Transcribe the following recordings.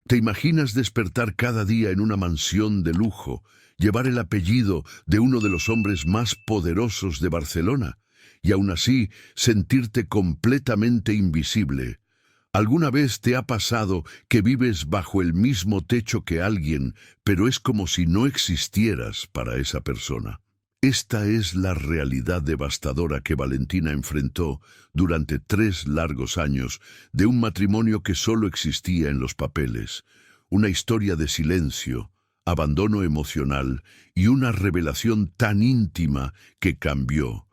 ¿Te imaginas despertar cada día en una mansión de lujo, llevar el apellido de uno de los hombres más poderosos de Barcelona, y aún así sentirte completamente invisible? ¿Alguna vez te ha pasado que vives bajo el mismo techo que alguien, pero es como si no existieras para esa persona? Esta es la realidad devastadora que Valentina enfrentó durante 3 largos años de un matrimonio que solo existía en los papeles, una historia de silencio, abandono emocional y una revelación tan íntima que cambió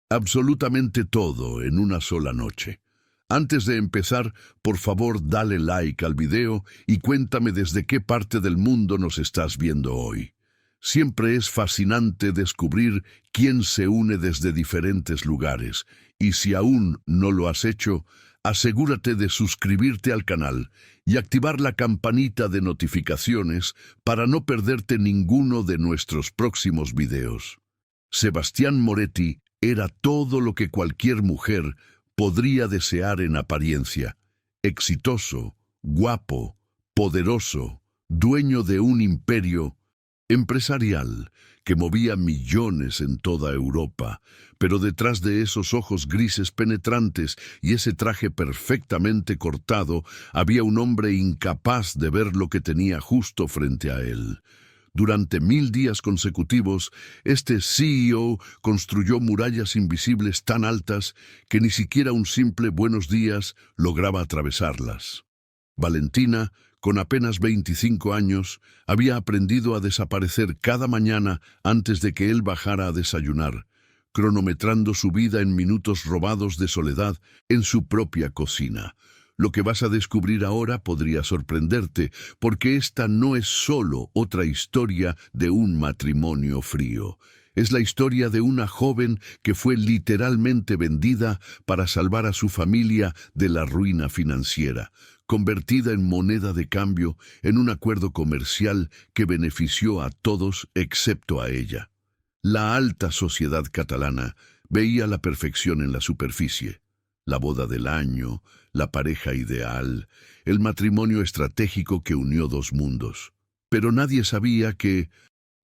absolutamente todo en una sola noche. Antes de empezar, por favor dale like al video y cuéntame desde qué parte del mundo nos estás viendo hoy. Siempre es fascinante descubrir quién se une desde diferentes lugares, y si aún no lo has hecho, asegúrate de suscribirte al canal y activar la campanita de notificaciones para no perderte ninguno de nuestros próximos videos. Sebastián Moretti era todo lo que cualquier mujer podría desear en apariencia: exitoso, guapo, poderoso, dueño de un imperio empresarial que movía millones en toda Europa, pero detrás de esos ojos grises penetrantes y ese traje perfectamente cortado había un hombre incapaz de ver lo que tenía justo frente a él. Durante 1000 días consecutivos, este CEO construyó murallas invisibles tan altas que ni siquiera un simple buenos días lograba atravesarlas. Valentina, con apenas 25 años, había aprendido a desaparecer cada mañana antes de que él bajara a desayunar, cronometrando su vida en minutos robados de soledad en su propia cocina. Lo que vas a descubrir ahora podría sorprenderte, porque esta no es solo otra historia de un matrimonio frío. Es la historia de una joven que fue literalmente vendida para salvar a su familia de la ruina financiera, convertida en moneda de cambio en un acuerdo comercial que benefició a todos excepto a ella. La alta sociedad catalana veía la perfección en la superficie: la boda del año, la pareja ideal, el matrimonio estratégico que unió dos mundos. Pero nadie sabía que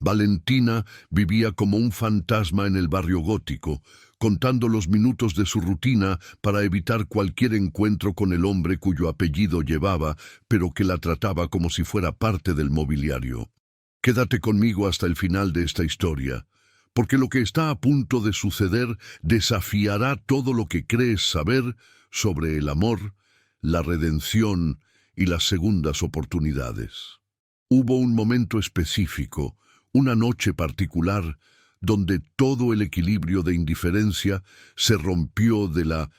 Valentina vivía como un fantasma en el barrio gótico, contando los minutos de su rutina para evitar cualquier encuentro con el hombre cuyo apellido llevaba, pero que la trataba como si fuera parte del mobiliario. Quédate conmigo hasta el final de esta historia, porque lo que está a punto de suceder desafiará todo lo que crees saber sobre el amor, la redención y las segundas oportunidades. Hubo un momento específico, una noche particular, donde todo el equilibrio de indiferencia se rompió de la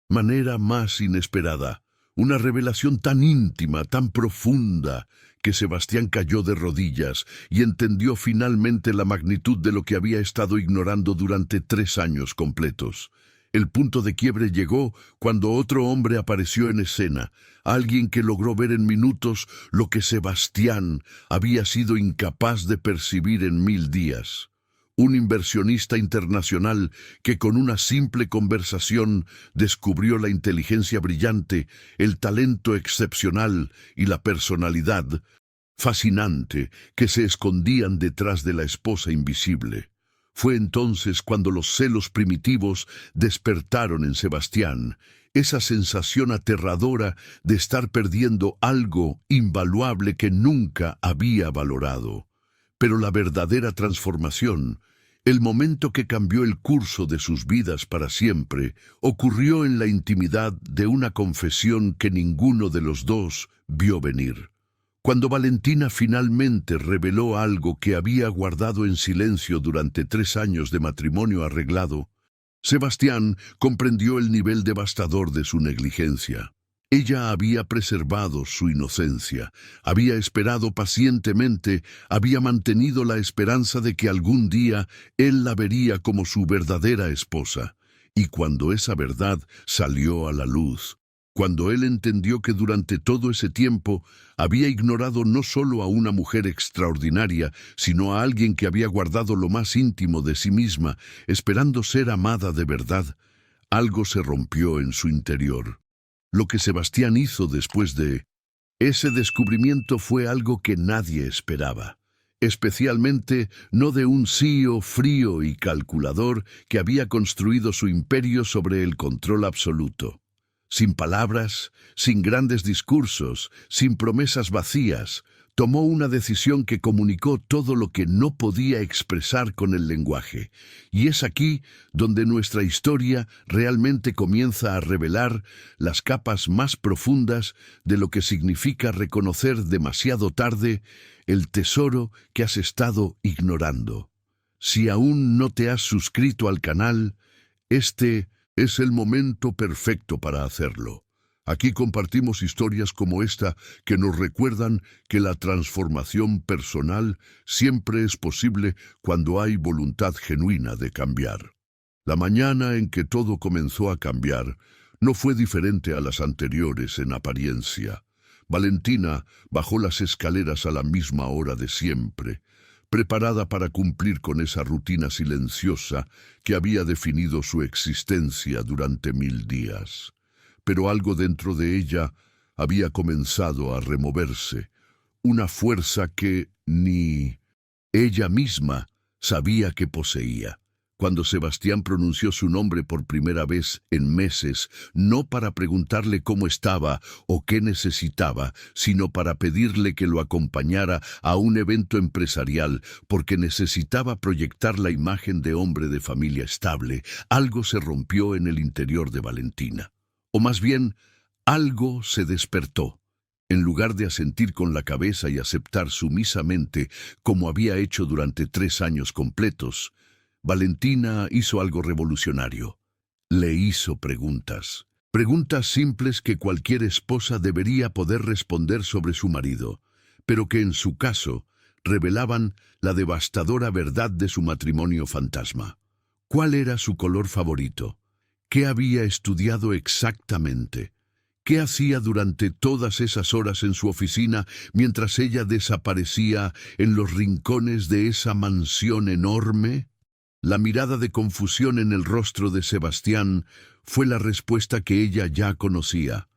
manera más inesperada. Una revelación tan íntima, tan profunda, que Sebastián cayó de rodillas y entendió finalmente la magnitud de lo que había estado ignorando durante 3 años completos. El punto de quiebre llegó cuando otro hombre apareció en escena, alguien que logró ver en minutos lo que Sebastián había sido incapaz de percibir en 1000 días. Un inversionista internacional que con una simple conversación descubrió la inteligencia brillante, el talento excepcional y la personalidad fascinante que se escondían detrás de la esposa invisible. Fue entonces cuando los celos primitivos despertaron en Sebastián, esa sensación aterradora de estar perdiendo algo invaluable que nunca había valorado. Pero la verdadera transformación, el momento que cambió el curso de sus vidas para siempre, ocurrió en la intimidad de una confesión que ninguno de los dos vio venir. Cuando Valentina finalmente reveló algo que había guardado en silencio durante 3 años de matrimonio arreglado, Sebastián comprendió el nivel devastador de su negligencia. Ella había preservado su inocencia, había esperado pacientemente, había mantenido la esperanza de que algún día él la vería como su verdadera esposa. Y cuando esa verdad salió a la luz, cuando él entendió que durante todo ese tiempo había ignorado no solo a una mujer extraordinaria, sino a alguien que había guardado lo más íntimo de sí misma, esperando ser amada de verdad, algo se rompió en su interior. Lo que Sebastián hizo después de Ese descubrimiento fue algo que nadie esperaba, especialmente no de un CEO frío y calculador que había construido su imperio sobre el control absoluto. Sin palabras, sin grandes discursos, sin promesas vacías, tomó una decisión que comunicó todo lo que no podía expresar con el lenguaje. Y es aquí donde nuestra historia realmente comienza a revelar las capas más profundas de lo que significa reconocer demasiado tarde el tesoro que has estado ignorando. Si aún no te has suscrito al canal, este es el momento perfecto para hacerlo. Aquí compartimos historias como esta que nos recuerdan que la transformación personal siempre es posible cuando hay voluntad genuina de cambiar. La mañana en que todo comenzó a cambiar no fue diferente a las anteriores en apariencia. Valentina bajó las escaleras a la misma hora de siempre, preparada para cumplir con esa rutina silenciosa que había definido su existencia durante 1000 días. Pero algo dentro de ella había comenzado a removerse, una fuerza que ni ella misma sabía que poseía. Cuando Sebastián pronunció su nombre por primera vez en meses, no para preguntarle cómo estaba o qué necesitaba, sino para pedirle que lo acompañara a un evento empresarial, porque necesitaba proyectar la imagen de hombre de familia estable, algo se rompió en el interior de Valentina. O más bien, algo se despertó. En lugar de asentir con la cabeza y aceptar sumisamente, como había hecho durante 3 años completos, Valentina hizo algo revolucionario. Le hizo preguntas. Preguntas simples que cualquier esposa debería poder responder sobre su marido, pero que en su caso revelaban la devastadora verdad de su matrimonio fantasma. ¿Cuál era su color favorito? ¿Qué había estudiado exactamente? ¿Qué hacía durante todas esas horas en su oficina mientras ella desaparecía en los rincones de esa mansión enorme? La mirada de confusión en el rostro de Sebastián fue la respuesta que ella ya conocía.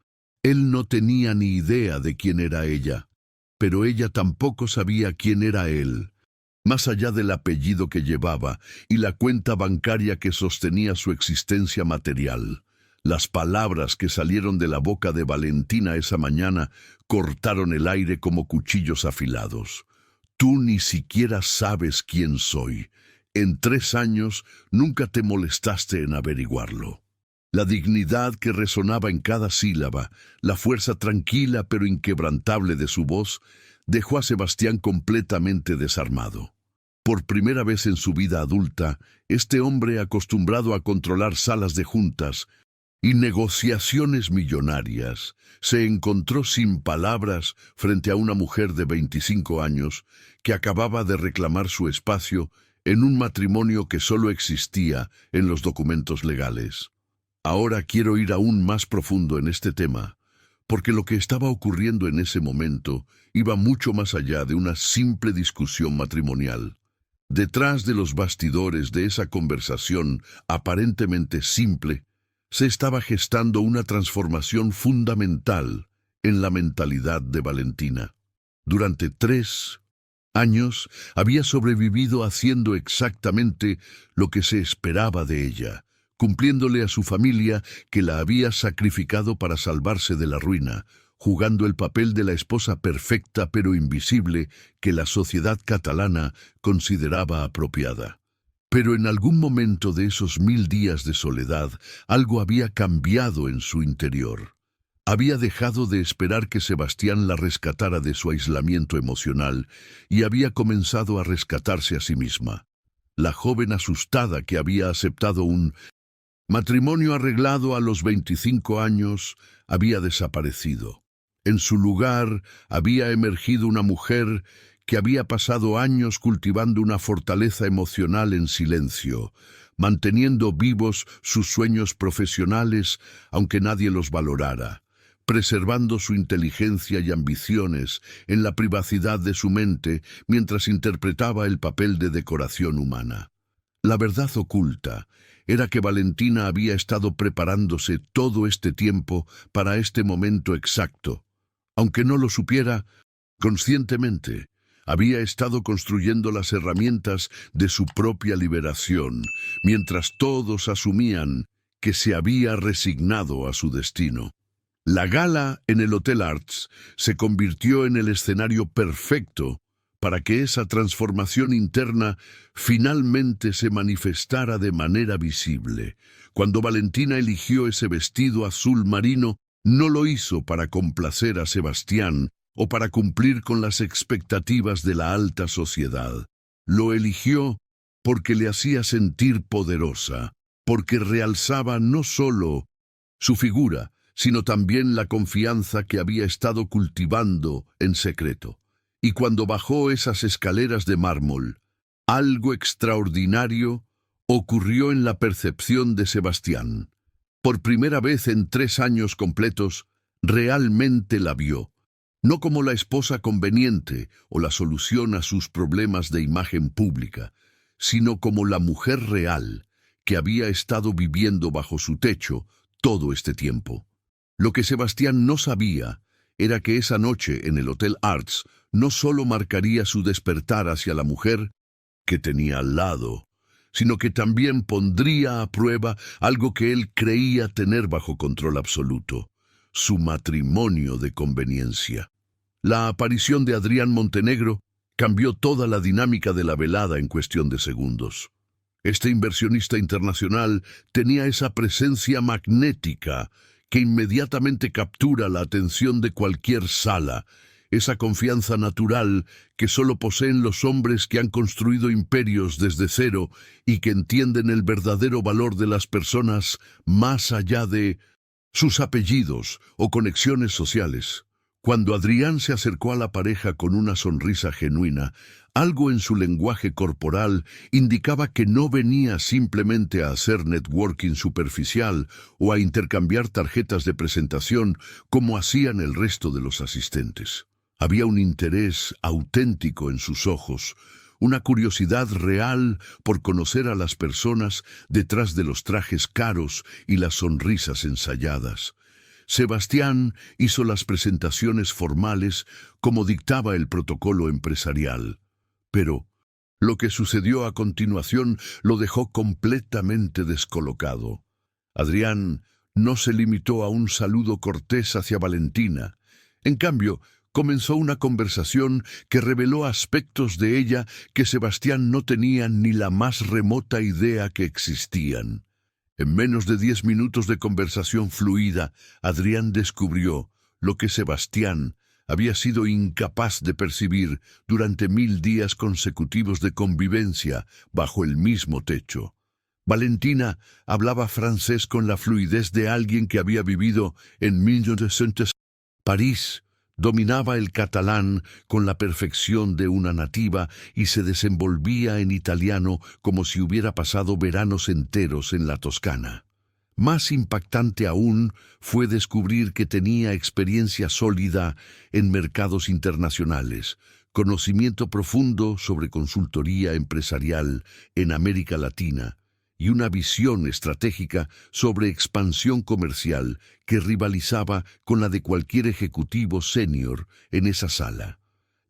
Él no tenía ni idea de quién era ella, pero ella tampoco sabía quién era él. Más allá del apellido que llevaba y la cuenta bancaria que sostenía su existencia material, las palabras que salieron de la boca de Valentina esa mañana cortaron el aire como cuchillos afilados. Tú ni siquiera sabes quién soy. En 3 años nunca te molestaste en averiguarlo. La dignidad que resonaba en cada sílaba, la fuerza tranquila pero inquebrantable de su voz, dejó a Sebastián completamente desarmado. Por primera vez en su vida adulta, este hombre acostumbrado a controlar salas de juntas y negociaciones millonarias, se encontró sin palabras frente a una mujer de 25 años que acababa de reclamar su espacio en un matrimonio que solo existía en los documentos legales. Ahora quiero ir aún más profundo en este tema, porque lo que estaba ocurriendo en ese momento iba mucho más allá de una simple discusión matrimonial. Detrás de los bastidores de esa conversación aparentemente simple, se estaba gestando una transformación fundamental en la mentalidad de Valentina. Durante 3 años había sobrevivido haciendo exactamente lo que se esperaba de ella, cumpliéndole a su familia que la había sacrificado para salvarse de la ruina, jugando el papel de la esposa perfecta pero invisible que la sociedad catalana consideraba apropiada. Pero en algún momento de esos 1000 días de soledad, algo había cambiado en su interior. Había dejado de esperar que Sebastián la rescatara de su aislamiento emocional y había comenzado a rescatarse a sí misma. La joven asustada que había aceptado un matrimonio arreglado a los 25 años había desaparecido. En su lugar había emergido una mujer que había pasado años cultivando una fortaleza emocional en silencio, manteniendo vivos sus sueños profesionales aunque nadie los valorara, preservando su inteligencia y ambiciones en la privacidad de su mente mientras interpretaba el papel de decoración humana. La verdad oculta era que Valentina había estado preparándose todo este tiempo para este momento exacto. Aunque no lo supiera conscientemente, había estado construyendo las herramientas de su propia liberación, mientras todos asumían que se había resignado a su destino. La gala en el Hotel Arts se convirtió en el escenario perfecto para que esa transformación interna finalmente se manifestara de manera visible. Cuando Valentina eligió ese vestido azul marino, no lo hizo para complacer a Sebastián o para cumplir con las expectativas de la alta sociedad. Lo eligió porque le hacía sentir poderosa, porque realzaba no solo su figura, sino también la confianza que había estado cultivando en secreto. Y cuando bajó esas escaleras de mármol, algo extraordinario ocurrió en la percepción de Sebastián. Por primera vez en 3 años completos, realmente la vio, no como la esposa conveniente o la solución a sus problemas de imagen pública, sino como la mujer real que había estado viviendo bajo su techo todo este tiempo. Lo que Sebastián no sabía era que esa noche en el Hotel Arts no solo marcaría su despertar hacia la mujer que tenía al lado, sino que también pondría a prueba algo que él creía tener bajo control absoluto: su matrimonio de conveniencia. La aparición de Adrián Montenegro cambió toda la dinámica de la velada en cuestión de segundos. Este inversionista internacional tenía esa presencia magnética que inmediatamente captura la atención de cualquier sala, esa confianza natural que solo poseen los hombres que han construido imperios desde cero y que entienden el verdadero valor de las personas más allá de sus apellidos o conexiones sociales. Cuando Adrián se acercó a la pareja con una sonrisa genuina, algo en su lenguaje corporal indicaba que no venía simplemente a hacer networking superficial o a intercambiar tarjetas de presentación como hacían el resto de los asistentes. Había un interés auténtico en sus ojos, una curiosidad real por conocer a las personas detrás de los trajes caros y las sonrisas ensayadas. Sebastián hizo las presentaciones formales como dictaba el protocolo empresarial, pero lo que sucedió a continuación lo dejó completamente descolocado. Adrián no se limitó a un saludo cortés hacia Valentina. En cambio, comenzó una conversación que reveló aspectos de ella que Sebastián no tenía ni la más remota idea que existían. En menos de 10 minutos de conversación fluida, Adrián descubrió lo que Sebastián había sido incapaz de percibir durante 1000 días consecutivos de convivencia bajo el mismo techo. Valentina hablaba francés con la fluidez de alguien que había vivido en 1900. París dominaba el catalán con la perfección de una nativa y se desenvolvía en italiano como si hubiera pasado veranos enteros en la Toscana. Más impactante aún fue descubrir que tenía experiencia sólida en mercados internacionales, conocimiento profundo sobre consultoría empresarial en América Latina y una visión estratégica sobre expansión comercial que rivalizaba con la de cualquier ejecutivo senior en esa sala.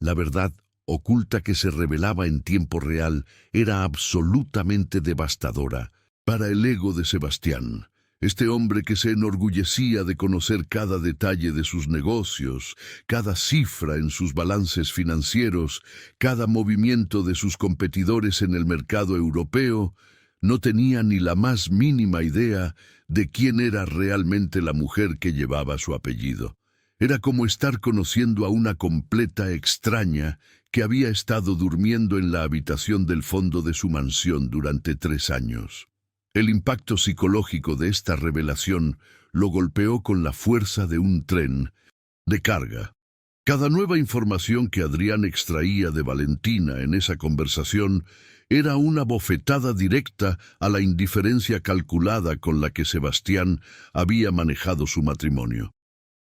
La verdad oculta que se revelaba en tiempo real era absolutamente devastadora para el ego de Sebastián. Este hombre que se enorgullecía de conocer cada detalle de sus negocios, cada cifra en sus balances financieros, cada movimiento de sus competidores en el mercado europeo, no tenía ni la más mínima idea de quién era realmente la mujer que llevaba su apellido. Era como estar conociendo a una completa extraña que había estado durmiendo en la habitación del fondo de su mansión durante 3 años. El impacto psicológico de esta revelación lo golpeó con la fuerza de un tren de carga. Cada nueva información que Adrián extraía de Valentina en esa conversación era una bofetada directa a la indiferencia calculada con la que Sebastián había manejado su matrimonio.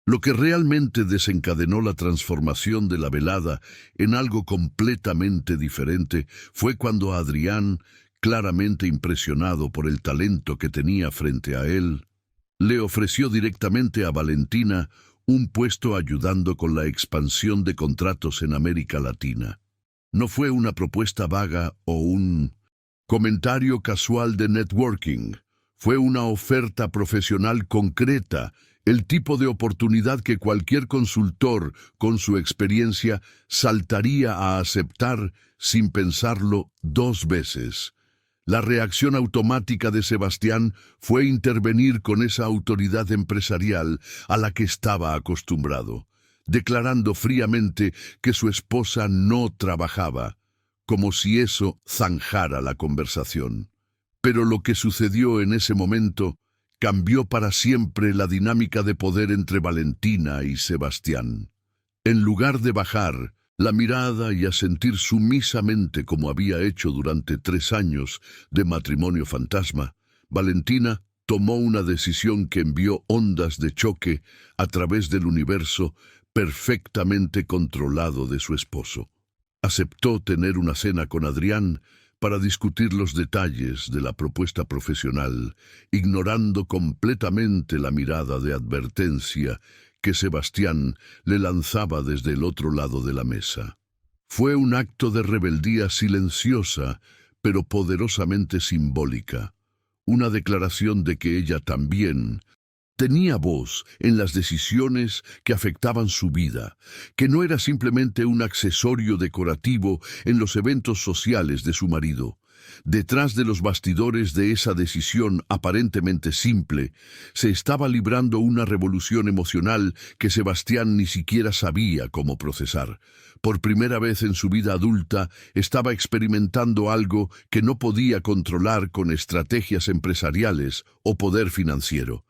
Lo que realmente desencadenó la transformación de la velada en algo completamente diferente fue cuando Adrián, claramente impresionado por el talento que tenía frente a él, le ofreció directamente a Valentina un puesto ayudando con la expansión de contratos en América Latina. No fue una propuesta vaga o un comentario casual de networking. Fue una oferta profesional concreta, el tipo de oportunidad que cualquier consultor con su experiencia saltaría a aceptar sin pensarlo 2 veces. La reacción automática de Sebastián fue intervenir con esa autoridad empresarial a la que estaba acostumbrado, declarando fríamente que su esposa no trabajaba, como si eso zanjara la conversación. Pero lo que sucedió en ese momento cambió para siempre la dinámica de poder entre Valentina y Sebastián. En lugar de bajar la mirada y asentir sumisamente como había hecho durante 3 años de matrimonio fantasma, Valentina tomó una decisión que envió ondas de choque a través del universo perfectamente controlado de su esposo. Aceptó tener una cena con Adrián para discutir los detalles de la propuesta profesional, ignorando completamente la mirada de advertencia que Sebastián le lanzaba desde el otro lado de la mesa. Fue un acto de rebeldía silenciosa, pero poderosamente simbólica, una declaración de que ella también tenía voz en las decisiones que afectaban su vida, que no era simplemente un accesorio decorativo en los eventos sociales de su marido. Detrás de los bastidores de esa decisión aparentemente simple, se estaba librando una revolución emocional que Sebastián ni siquiera sabía cómo procesar. Por primera vez en su vida adulta, estaba experimentando algo que no podía controlar con estrategias empresariales o poder financiero.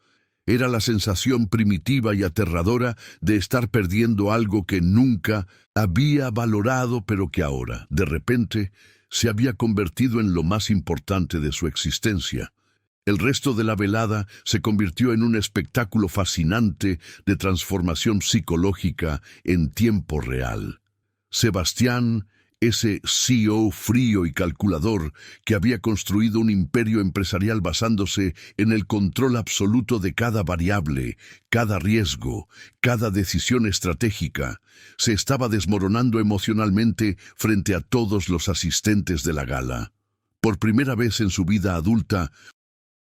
Era la sensación primitiva y aterradora de estar perdiendo algo que nunca había valorado, pero que ahora, de repente, se había convertido en lo más importante de su existencia. El resto de la velada se convirtió en un espectáculo fascinante de transformación psicológica en tiempo real. Sebastián, ese CEO frío y calculador que había construido un imperio empresarial basándose en el control absoluto de cada variable, cada riesgo, cada decisión estratégica, se estaba desmoronando emocionalmente frente a todos los asistentes de la gala. Por primera vez en su vida adulta,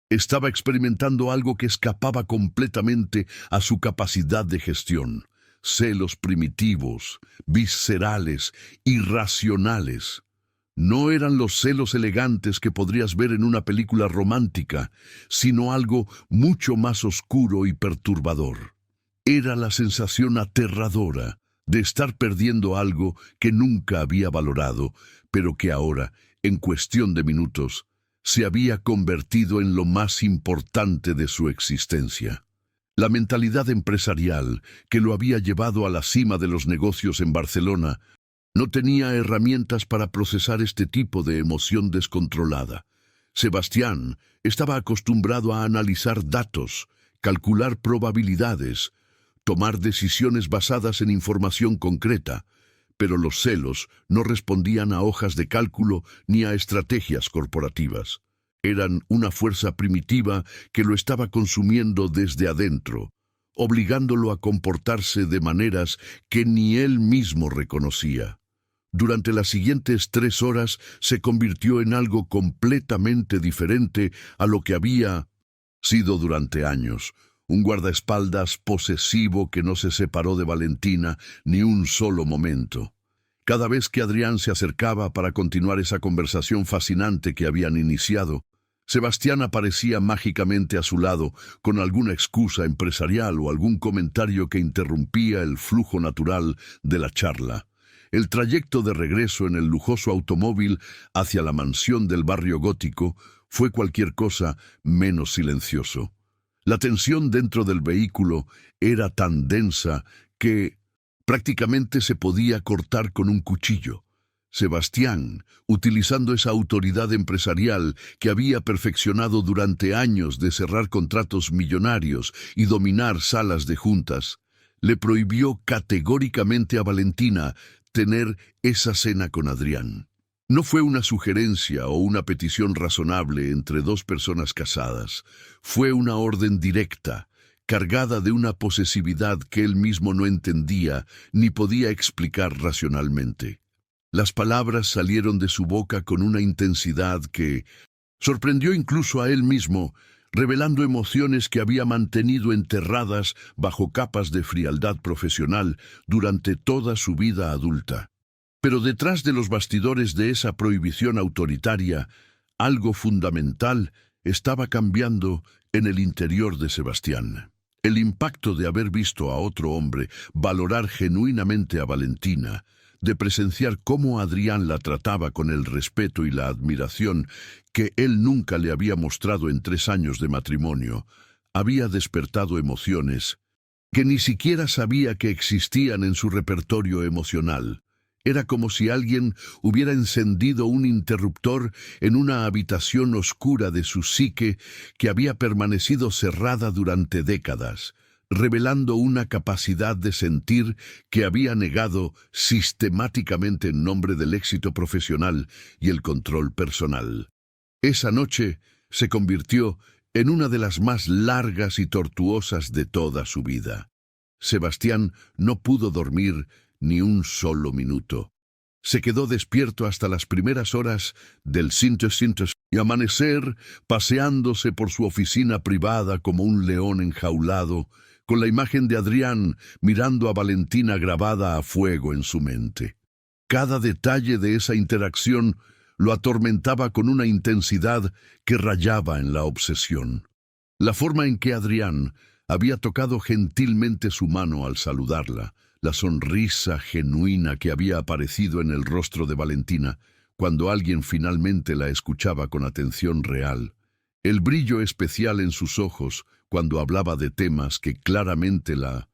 estaba experimentando algo que escapaba completamente a su capacidad de gestión. Celos primitivos, viscerales, irracionales. No eran los celos elegantes que podrías ver en una película romántica, sino algo mucho más oscuro y perturbador. Era la sensación aterradora de estar perdiendo algo que nunca había valorado, pero que ahora, en cuestión de minutos, se había convertido en lo más importante de su existencia. La mentalidad empresarial que lo había llevado a la cima de los negocios en Barcelona no tenía herramientas para procesar este tipo de emoción descontrolada. Sebastián estaba acostumbrado a analizar datos, calcular probabilidades, tomar decisiones basadas en información concreta, pero los celos no respondían a hojas de cálculo ni a estrategias corporativas. Eran una fuerza primitiva que lo estaba consumiendo desde adentro, obligándolo a comportarse de maneras que ni él mismo reconocía. Durante las siguientes 3 horas se convirtió en algo completamente diferente a lo que había sido durante años. Un guardaespaldas posesivo que no se separó de Valentina ni un solo momento. Cada vez que Adrián se acercaba para continuar esa conversación fascinante que habían iniciado, Sebastián aparecía mágicamente a su lado con alguna excusa empresarial o algún comentario que interrumpía el flujo natural de la charla. El trayecto de regreso en el lujoso automóvil hacia la mansión del barrio gótico fue cualquier cosa menos silencioso. La tensión dentro del vehículo era tan densa que prácticamente se podía cortar con un cuchillo. Sebastián, utilizando esa autoridad empresarial que había perfeccionado durante años de cerrar contratos millonarios y dominar salas de juntas, le prohibió categóricamente a Valentina tener esa cena con Adrián. No fue una sugerencia o una petición razonable entre 2 personas casadas. Fue una orden directa, cargada de una posesividad que él mismo no entendía ni podía explicar racionalmente. Las palabras salieron de su boca con una intensidad que sorprendió incluso a él mismo, revelando emociones que había mantenido enterradas bajo capas de frialdad profesional durante toda su vida adulta. Pero detrás de los bastidores de esa prohibición autoritaria, algo fundamental estaba cambiando en el interior de Sebastián. El impacto de haber visto a otro hombre valorar genuinamente a Valentina, de presenciar cómo Adrián la trataba con el respeto y la admiración que él nunca le había mostrado en 3 años de matrimonio, había despertado emociones que ni siquiera sabía que existían en su repertorio emocional. Era como si alguien hubiera encendido un interruptor en una habitación oscura de su psique que había permanecido cerrada durante décadas, revelando una capacidad de sentir que había negado sistemáticamente en nombre del éxito profesional y el control personal. Esa noche se convirtió en una de las más largas y tortuosas de toda su vida. Sebastián no pudo dormir ni un solo minuto. Se quedó despierto hasta las primeras horas del síntesis y amanecer, paseándose por su oficina privada como un león enjaulado, con la imagen de Adrián mirando a Valentina grabada a fuego en su mente. Cada detalle de esa interacción lo atormentaba con una intensidad que rayaba en la obsesión. La forma en que Adrián había tocado gentilmente su mano al saludarla, la sonrisa genuina que había aparecido en el rostro de Valentina cuando alguien finalmente la escuchaba con atención real, el brillo especial en sus ojos cuando hablaba de temas que claramente la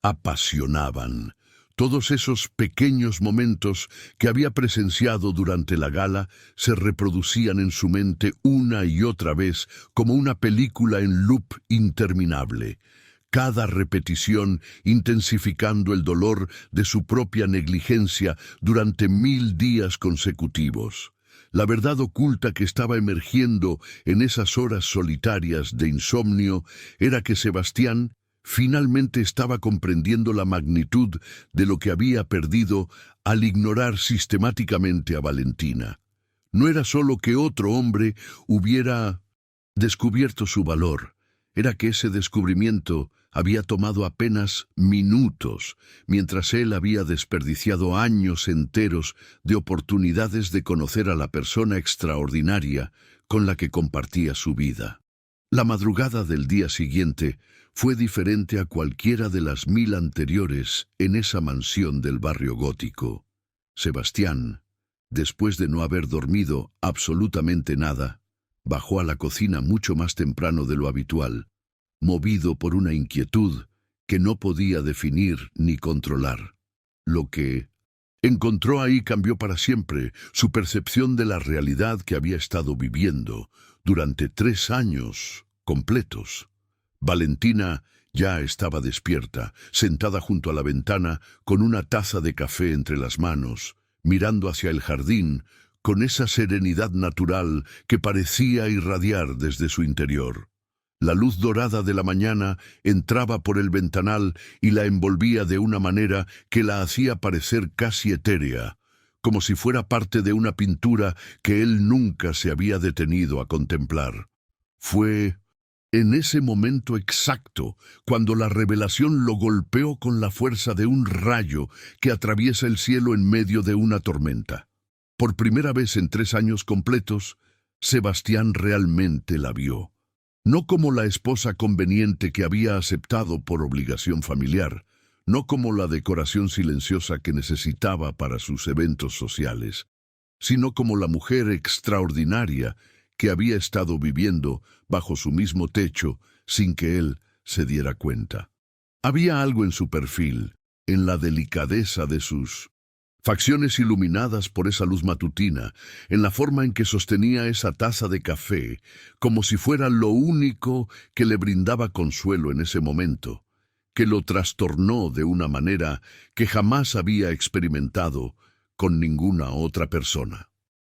apasionaban. Todos esos pequeños momentos que había presenciado durante la gala se reproducían en su mente una y otra vez como una película en loop interminable, cada repetición intensificando el dolor de su propia negligencia durante 1000 días consecutivos. La verdad oculta que estaba emergiendo en esas horas solitarias de insomnio era que Sebastián finalmente estaba comprendiendo la magnitud de lo que había perdido al ignorar sistemáticamente a Valentina. No era solo que otro hombre hubiera descubierto su valor, era que ese descubrimiento había tomado apenas minutos, mientras él había desperdiciado años enteros de oportunidades de conocer a la persona extraordinaria con la que compartía su vida. La madrugada del día siguiente fue diferente a cualquiera de las 1000 anteriores en esa mansión del barrio gótico. Sebastián, después de no haber dormido absolutamente nada, bajó a la cocina mucho más temprano de lo habitual, movido por una inquietud que no podía definir ni controlar. Lo que encontró ahí cambió para siempre su percepción de la realidad que había estado viviendo durante 3 años completos. Valentina ya estaba despierta, sentada junto a la ventana, con una taza de café entre las manos, mirando hacia el jardín, con esa serenidad natural que parecía irradiar desde su interior. La luz dorada de la mañana entraba por el ventanal y la envolvía de una manera que la hacía parecer casi etérea, como si fuera parte de una pintura que él nunca se había detenido a contemplar. Fue en ese momento exacto cuando la revelación lo golpeó con la fuerza de un rayo que atraviesa el cielo en medio de una tormenta. Por primera vez en 3 años completos, Sebastián realmente la vio. No como la esposa conveniente que había aceptado por obligación familiar, no como la decoración silenciosa que necesitaba para sus eventos sociales, sino como la mujer extraordinaria que había estado viviendo bajo su mismo techo sin que él se diera cuenta. Había algo en su perfil, en la delicadeza de sus facciones iluminadas por esa luz matutina, en la forma en que sostenía esa taza de café, como si fuera lo único que le brindaba consuelo en ese momento, que lo trastornó de una manera que jamás había experimentado con ninguna otra persona.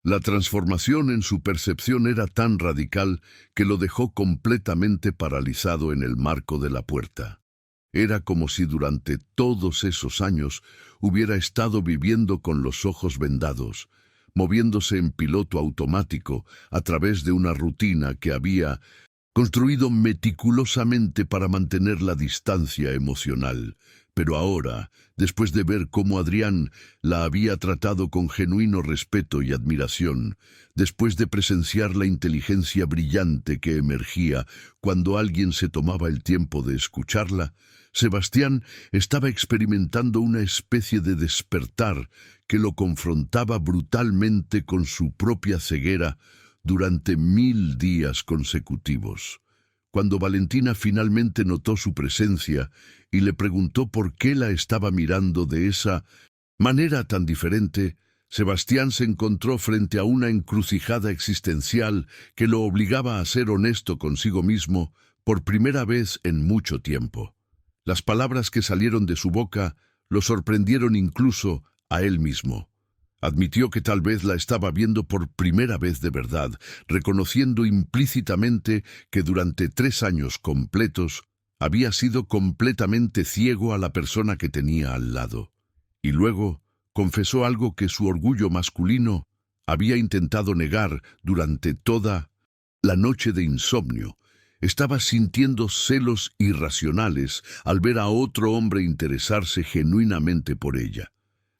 La transformación en su percepción era tan radical que lo dejó completamente paralizado en el marco de la puerta. Era como si durante todos esos años hubiera estado viviendo con los ojos vendados, moviéndose en piloto automático a través de una rutina que había construido meticulosamente para mantener la distancia emocional. Pero ahora, después de ver cómo Adrián la había tratado con genuino respeto y admiración, después de presenciar la inteligencia brillante que emergía cuando alguien se tomaba el tiempo de escucharla, Sebastián estaba experimentando una especie de despertar que lo confrontaba brutalmente con su propia ceguera durante 1000 días consecutivos. Cuando Valentina finalmente notó su presencia y le preguntó por qué la estaba mirando de esa manera tan diferente, Sebastián se encontró frente a una encrucijada existencial que lo obligaba a ser honesto consigo mismo por primera vez en mucho tiempo. Las palabras que salieron de su boca lo sorprendieron incluso a él mismo. Admitió que tal vez la estaba viendo por primera vez de verdad, reconociendo implícitamente que durante 3 años completos había sido completamente ciego a la persona que tenía al lado. Y luego confesó algo que su orgullo masculino había intentado negar durante toda la noche de insomnio. Estaba sintiendo celos irracionales al ver a otro hombre interesarse genuinamente por ella.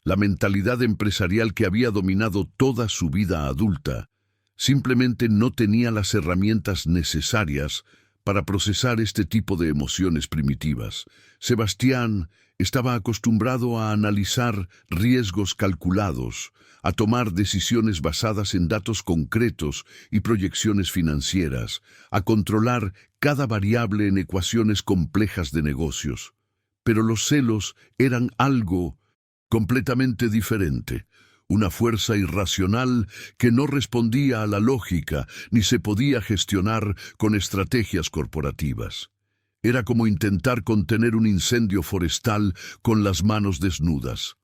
La mentalidad empresarial que había dominado toda su vida adulta simplemente no tenía las herramientas necesarias para procesar este tipo de emociones primitivas. Sebastián estaba acostumbrado a analizar riesgos calculados, a tomar decisiones basadas en datos concretos y proyecciones financieras, a controlar cada variable en ecuaciones complejas de negocios. Pero los celos eran algo completamente diferente, una fuerza irracional que no respondía a la lógica ni se podía gestionar con estrategias corporativas. Era como intentar contener un incendio forestal con las manos desnudas.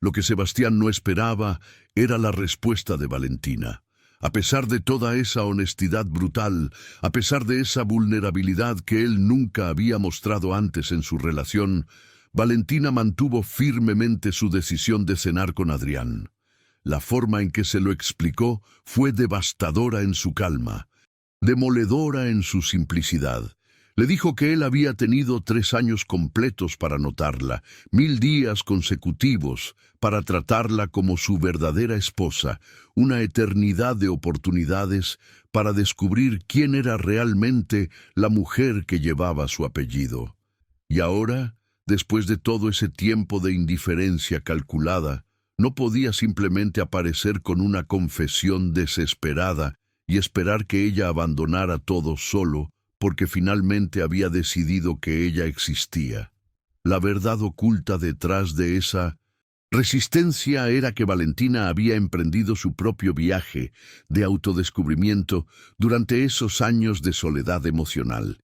Lo que Sebastián no esperaba era la respuesta de Valentina. A pesar de toda esa honestidad brutal, a pesar de esa vulnerabilidad que él nunca había mostrado antes en su relación, Valentina mantuvo firmemente su decisión de cenar con Adrián. La forma en que se lo explicó fue devastadora en su calma, demoledora en su simplicidad. Le dijo que él había tenido 3 años completos para notarla, 1000 días consecutivos para tratarla como su verdadera esposa, una eternidad de oportunidades para descubrir quién era realmente la mujer que llevaba su apellido. Y ahora, después de todo ese tiempo de indiferencia calculada, no podía simplemente aparecer con una confesión desesperada y esperar que ella abandonara todo solo, porque finalmente había decidido que ella existía. La verdad oculta detrás de esa resistencia era que Valentina había emprendido su propio viaje de autodescubrimiento durante esos años de soledad emocional.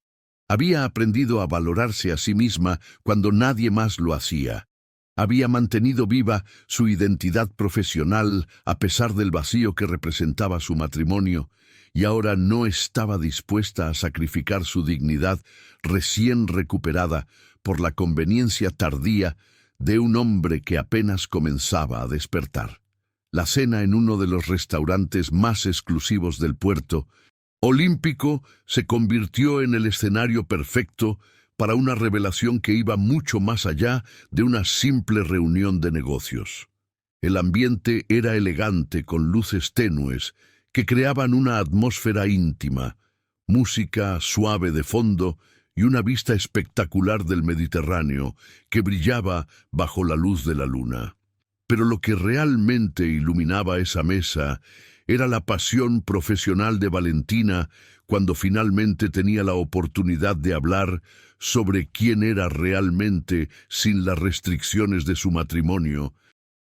Había aprendido a valorarse a sí misma cuando nadie más lo hacía. Había mantenido viva su identidad profesional a pesar del vacío que representaba su matrimonio, y ahora no estaba dispuesta a sacrificar su dignidad recién recuperada por la conveniencia tardía de un hombre que apenas comenzaba a despertar. La cena en uno de los restaurantes más exclusivos del puerto olímpico se convirtió en el escenario perfecto para una revelación que iba mucho más allá de una simple reunión de negocios. El ambiente era elegante con luces tenues que creaban una atmósfera íntima, música suave de fondo y una vista espectacular del Mediterráneo que brillaba bajo la luz de la luna. Pero lo que realmente iluminaba esa mesa era la pasión profesional de Valentina cuando finalmente tenía la oportunidad de hablar sobre quién era realmente sin las restricciones de su matrimonio.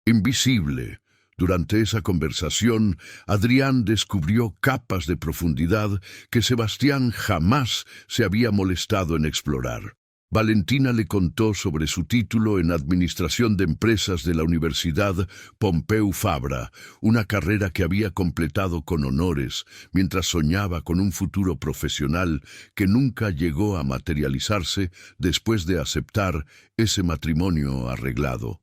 Invisible, durante esa conversación, Adrián descubrió capas de profundidad que Sebastián jamás se había molestado en explorar. Valentina le contó sobre su título en Administración de Empresas de la Universidad Pompeu Fabra, una carrera que había completado con honores mientras soñaba con un futuro profesional que nunca llegó a materializarse después de aceptar ese matrimonio arreglado.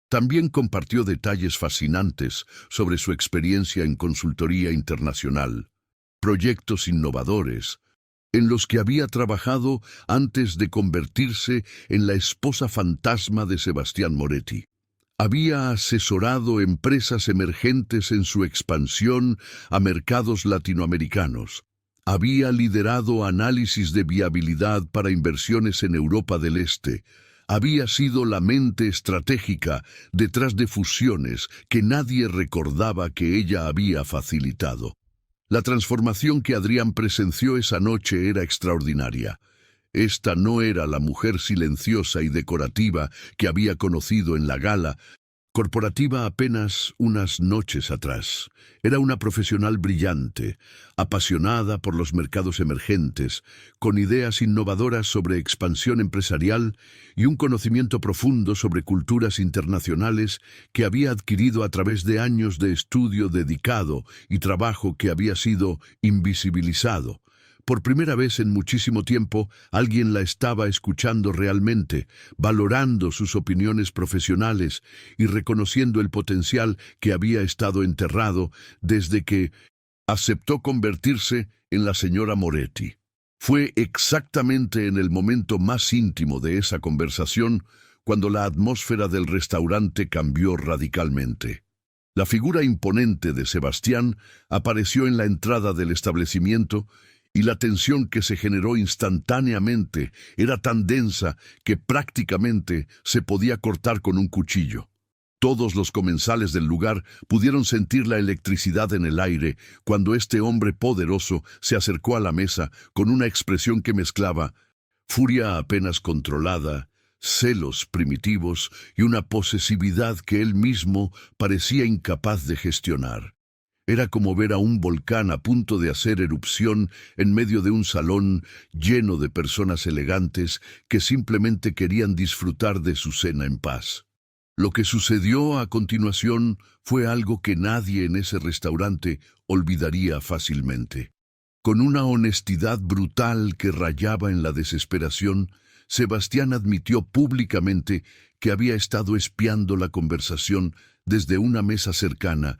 También compartió detalles fascinantes sobre su experiencia en consultoría internacional, proyectos innovadores, en los que había trabajado antes de convertirse en la esposa fantasma de Sebastián Moretti. Había asesorado empresas emergentes en su expansión a mercados latinoamericanos. Había liderado análisis de viabilidad para inversiones en Europa del Este. Había sido la mente estratégica detrás de fusiones que nadie recordaba que ella había facilitado. La transformación que Adrián presenció esa noche era extraordinaria. Esta no era la mujer silenciosa y decorativa que había conocido en la gala corporativa apenas unas noches atrás. Era una profesional brillante, apasionada por los mercados emergentes, con ideas innovadoras sobre expansión empresarial y un conocimiento profundo sobre culturas internacionales que había adquirido a través de años de estudio dedicado y trabajo que había sido invisibilizado. Por primera vez en muchísimo tiempo, alguien la estaba escuchando realmente, valorando sus opiniones profesionales y reconociendo el potencial que había estado enterrado desde que aceptó convertirse en la señora Moretti. Fue exactamente en el momento más íntimo de esa conversación cuando la atmósfera del restaurante cambió radicalmente. La figura imponente de Sebastián apareció en la entrada del establecimiento y la tensión que se generó instantáneamente era tan densa que prácticamente se podía cortar con un cuchillo. Todos los comensales del lugar pudieron sentir la electricidad en el aire cuando este hombre poderoso se acercó a la mesa con una expresión que mezclaba furia apenas controlada, celos primitivos y una posesividad que él mismo parecía incapaz de gestionar. Era como ver a un volcán a punto de hacer erupción en medio de un salón lleno de personas elegantes que simplemente querían disfrutar de su cena en paz. Lo que sucedió a continuación fue algo que nadie en ese restaurante olvidaría fácilmente. Con una honestidad brutal que rayaba en la desesperación, Sebastián admitió públicamente que había estado espiando la conversación desde una mesa cercana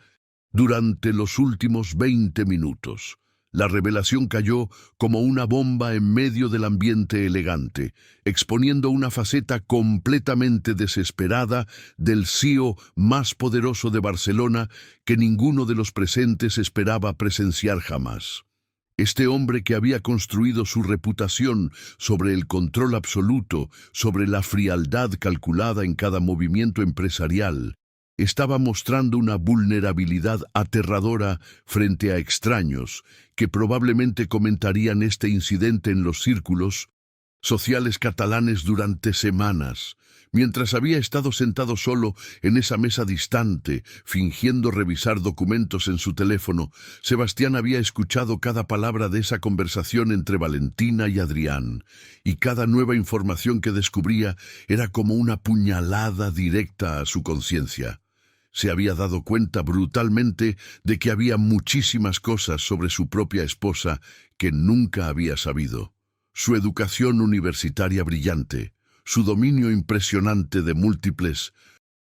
durante los últimos 20 minutos. La revelación cayó como una bomba en medio del ambiente elegante, exponiendo una faceta completamente desesperada del CEO más poderoso de Barcelona que ninguno de los presentes esperaba presenciar jamás. Este hombre que había construido su reputación sobre el control absoluto, sobre la frialdad calculada en cada movimiento empresarial, estaba mostrando una vulnerabilidad aterradora frente a extraños que probablemente comentarían este incidente en los círculos sociales catalanes durante semanas. Mientras había estado sentado solo en esa mesa distante, fingiendo revisar documentos en su teléfono, Sebastián había escuchado cada palabra de esa conversación entre Valentina y Adrián, y cada nueva información que descubría era como una puñalada directa a su conciencia. Se había dado cuenta brutalmente de que había muchísimas cosas sobre su propia esposa que nunca había sabido. Su educación universitaria brillante, su dominio impresionante de múltiples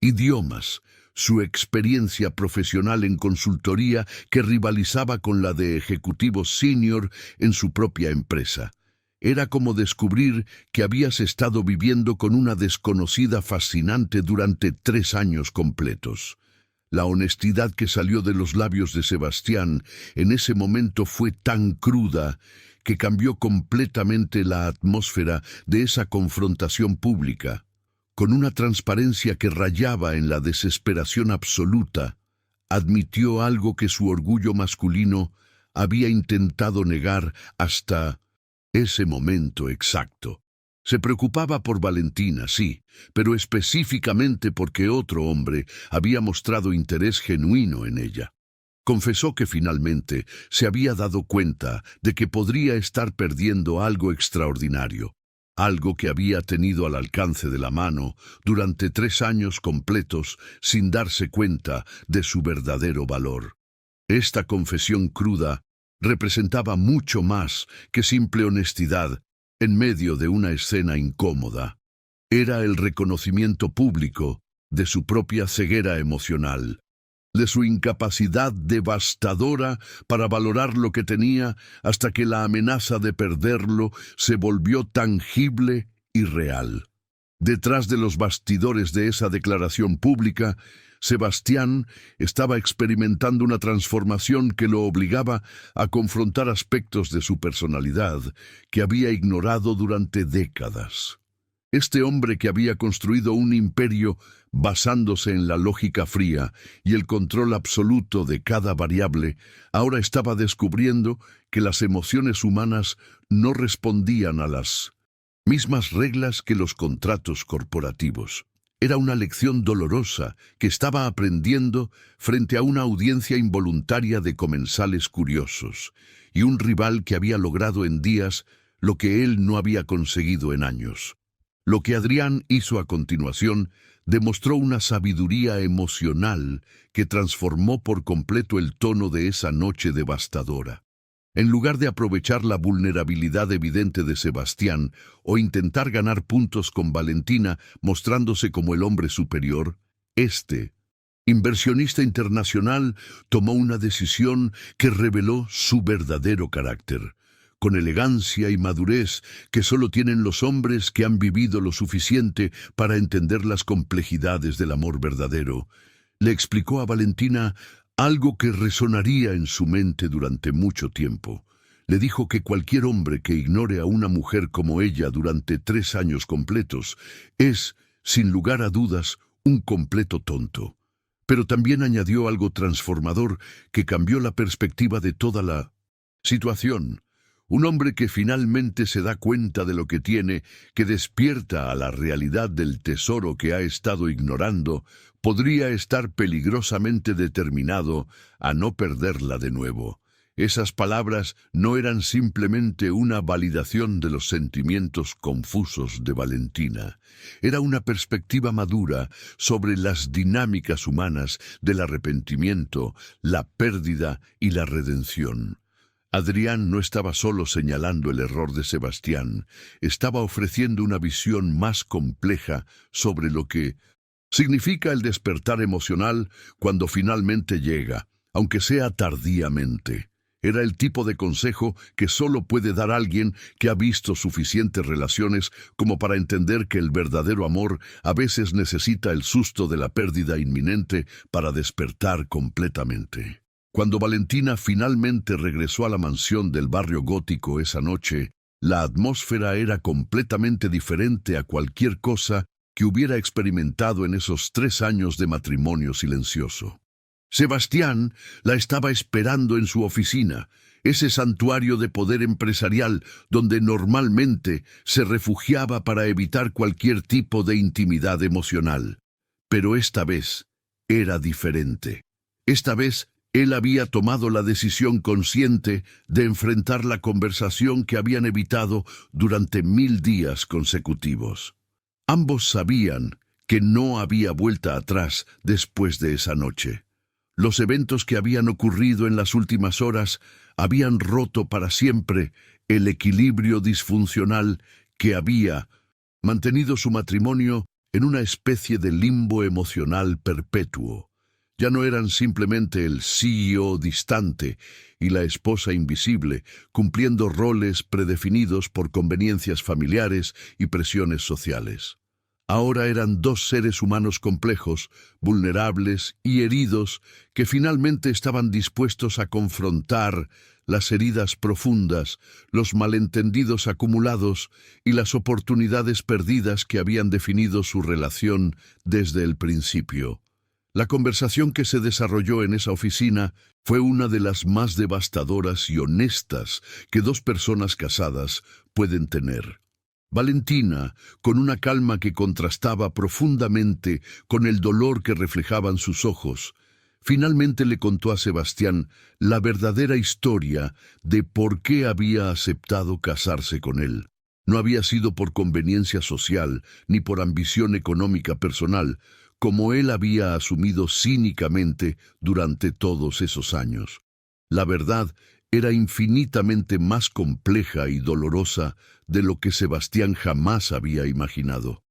idiomas, su experiencia profesional en consultoría que rivalizaba con la de ejecutivo senior en su propia empresa. Era como descubrir que habías estado viviendo con una desconocida fascinante durante 3 años completos. La honestidad que salió de los labios de Sebastián en ese momento fue tan cruda que cambió completamente la atmósfera de esa confrontación pública. Con una transparencia que rayaba en la desesperación absoluta, admitió algo que su orgullo masculino había intentado negar hasta ese momento exacto. Se preocupaba por Valentina, sí, pero específicamente porque otro hombre había mostrado interés genuino en ella. Confesó que finalmente se había dado cuenta de que podría estar perdiendo algo extraordinario, algo que había tenido al alcance de la mano durante 3 años completos sin darse cuenta de su verdadero valor. Esta confesión cruda representaba mucho más que simple honestidad en medio de una escena incómoda. Era el reconocimiento público de su propia ceguera emocional, de su incapacidad devastadora para valorar lo que tenía hasta que la amenaza de perderlo se volvió tangible y real. Detrás de los bastidores de esa declaración pública, Sebastián estaba experimentando una transformación que lo obligaba a confrontar aspectos de su personalidad que había ignorado durante décadas. Este hombre que había construido un imperio basándose en la lógica fría y el control absoluto de cada variable, ahora estaba descubriendo que las emociones humanas no respondían a las mismas reglas que los contratos corporativos. Era una lección dolorosa que estaba aprendiendo frente a una audiencia involuntaria de comensales curiosos y un rival que había logrado en días lo que él no había conseguido en años. Lo que Adrián hizo a continuación demostró una sabiduría emocional que transformó por completo el tono de esa noche devastadora. En lugar de aprovechar la vulnerabilidad evidente de Sebastián o intentar ganar puntos con Valentina mostrándose como el hombre superior, este inversionista internacional tomó una decisión que reveló su verdadero carácter. Con elegancia y madurez que solo tienen los hombres que han vivido lo suficiente para entender las complejidades del amor verdadero, le explicó a Valentina algo que resonaría en su mente durante mucho tiempo. Le dijo que cualquier hombre que ignore a una mujer como ella durante 3 años completos es, sin lugar a dudas, un completo tonto. Pero también añadió algo transformador que cambió la perspectiva de toda la situación. Un hombre que finalmente se da cuenta de lo que tiene, que despierta a la realidad del tesoro que ha estado ignorando, podría estar peligrosamente determinado a no perderla de nuevo. Esas palabras no eran simplemente una validación de los sentimientos confusos de Valentina. Era una perspectiva madura sobre las dinámicas humanas del arrepentimiento, la pérdida y la redención. Adrián no estaba solo señalando el error de Sebastián, estaba ofreciendo una visión más compleja sobre lo que significa el despertar emocional cuando finalmente llega, aunque sea tardíamente. Era el tipo de consejo que solo puede dar alguien que ha visto suficientes relaciones como para entender que el verdadero amor a veces necesita el susto de la pérdida inminente para despertar completamente. Cuando Valentina finalmente regresó a la mansión del barrio gótico esa noche, la atmósfera era completamente diferente a cualquier cosa que hubiera experimentado en esos 3 años de matrimonio silencioso. Sebastián la estaba esperando en su oficina, ese santuario de poder empresarial donde normalmente se refugiaba para evitar cualquier tipo de intimidad emocional. Pero esta vez era diferente. Esta vez él había tomado la decisión consciente de enfrentar la conversación que habían evitado durante 1000 días consecutivos. Ambos sabían que no había vuelta atrás después de esa noche. Los eventos que habían ocurrido en las últimas horas habían roto para siempre el equilibrio disfuncional que había mantenido su matrimonio en una especie de limbo emocional perpetuo. Ya no eran simplemente el CEO distante y la esposa invisible, cumpliendo roles predefinidos por conveniencias familiares y presiones sociales. Ahora eran 2 seres humanos complejos, vulnerables y heridos, que finalmente estaban dispuestos a confrontar las heridas profundas, los malentendidos acumulados y las oportunidades perdidas que habían definido su relación desde el principio. La conversación que se desarrolló en esa oficina fue una de las más devastadoras y honestas que 2 personas casadas pueden tener. Valentina, con una calma que contrastaba profundamente con el dolor que reflejaban sus ojos, finalmente le contó a Sebastián la verdadera historia de por qué había aceptado casarse con él. No había sido por conveniencia social ni por ambición económica personal, como él había asumido cínicamente durante todos esos años. La verdad era infinitamente más compleja y dolorosa de lo que Sebastián jamás había imaginado.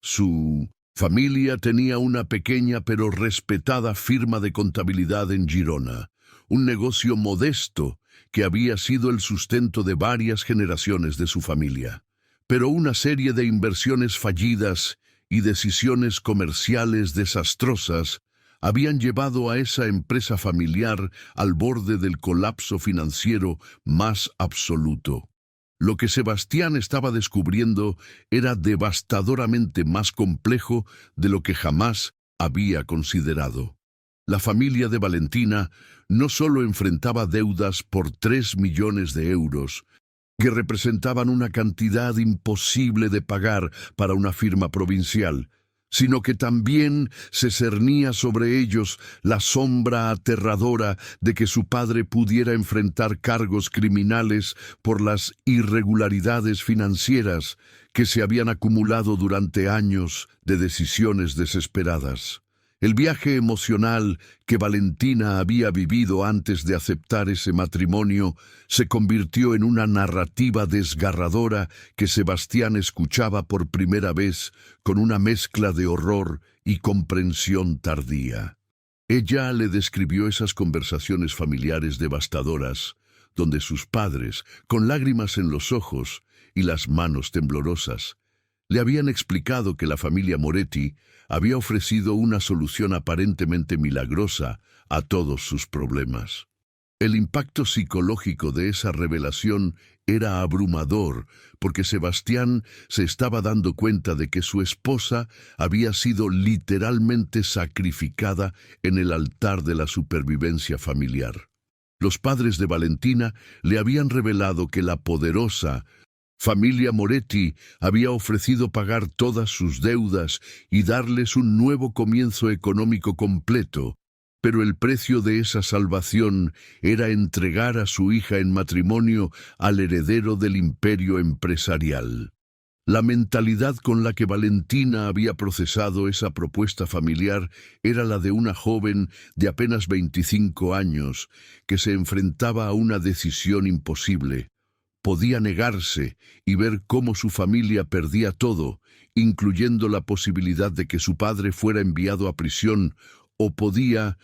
Su familia tenía una pequeña pero respetada firma de contabilidad en Girona, un negocio modesto que había sido el sustento de varias generaciones de su familia. Pero una serie de inversiones fallidas y decisiones comerciales desastrosas habían llevado a esa empresa familiar al borde del colapso financiero más absoluto. Lo que Sebastián estaba descubriendo era devastadoramente más complejo de lo que jamás había considerado. La familia de Valentina no solo enfrentaba deudas por 3 millones de euros, que representaban una cantidad imposible de pagar para una firma provincial, sino que también se cernía sobre ellos la sombra aterradora de que su padre pudiera enfrentar cargos criminales por las irregularidades financieras que se habían acumulado durante años de decisiones desesperadas. El viaje emocional que Valentina había vivido antes de aceptar ese matrimonio se convirtió en una narrativa desgarradora que Sebastián escuchaba por primera vez con una mezcla de horror y comprensión tardía. Ella le describió esas conversaciones familiares devastadoras, donde sus padres, con lágrimas en los ojos y las manos temblorosas, le habían explicado que la familia Moretti había ofrecido una solución aparentemente milagrosa a todos sus problemas. El impacto psicológico de esa revelación era abrumador, porque Sebastián se estaba dando cuenta de que su esposa había sido literalmente sacrificada en el altar de la supervivencia familiar. Los padres de Valentina le habían revelado que la poderosa familia Moretti había ofrecido pagar todas sus deudas y darles un nuevo comienzo económico completo, pero el precio de esa salvación era entregar a su hija en matrimonio al heredero del imperio empresarial. La mentalidad con la que Valentina había procesado esa propuesta familiar era la de una joven de apenas 25 años que se enfrentaba a una decisión imposible. Podía negarse y ver cómo su familia perdía todo, incluyendo la posibilidad de que su padre fuera enviado a prisión, o podía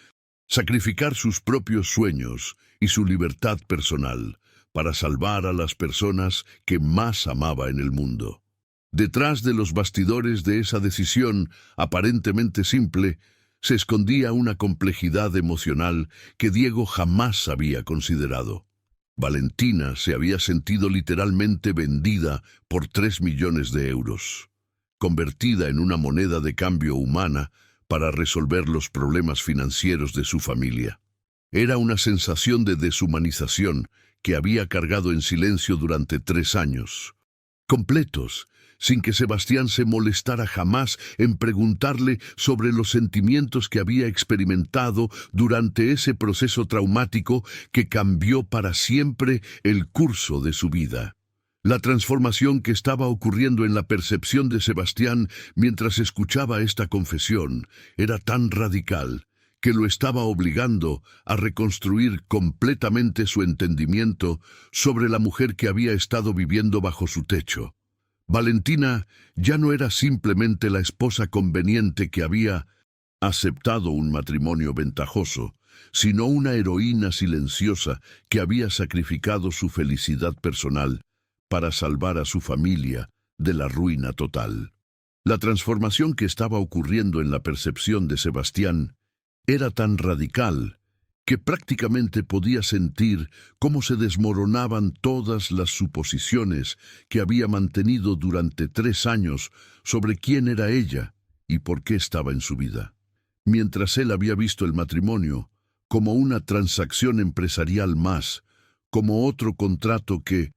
sacrificar sus propios sueños y su libertad personal para salvar a las personas que más amaba en el mundo. Detrás de los bastidores de esa decisión, aparentemente simple, se escondía una complejidad emocional que Diego jamás había considerado. Valentina se había sentido literalmente vendida por 3 millones de euros, convertida en una moneda de cambio humana para resolver los problemas financieros de su familia. Era una sensación de deshumanización que había cargado en silencio durante 3 años, completos, sin que Sebastián se molestara jamás en preguntarle sobre los sentimientos que había experimentado durante ese proceso traumático que cambió para siempre el curso de su vida. La transformación que estaba ocurriendo en la percepción de Sebastián mientras escuchaba esta confesión era tan radical que lo estaba obligando a reconstruir completamente su entendimiento sobre la mujer que había estado viviendo bajo su techo. Valentina ya no era simplemente la esposa conveniente que había aceptado un matrimonio ventajoso, sino una heroína silenciosa que había sacrificado su felicidad personal para salvar a su familia de la ruina total. La transformación que estaba ocurriendo en la percepción de Sebastián era tan radical que prácticamente podía sentir cómo se desmoronaban todas las suposiciones que había mantenido durante 3 años sobre quién era ella y por qué estaba en su vida. Mientras él había visto el matrimonio como una transacción empresarial más, como otro contrato que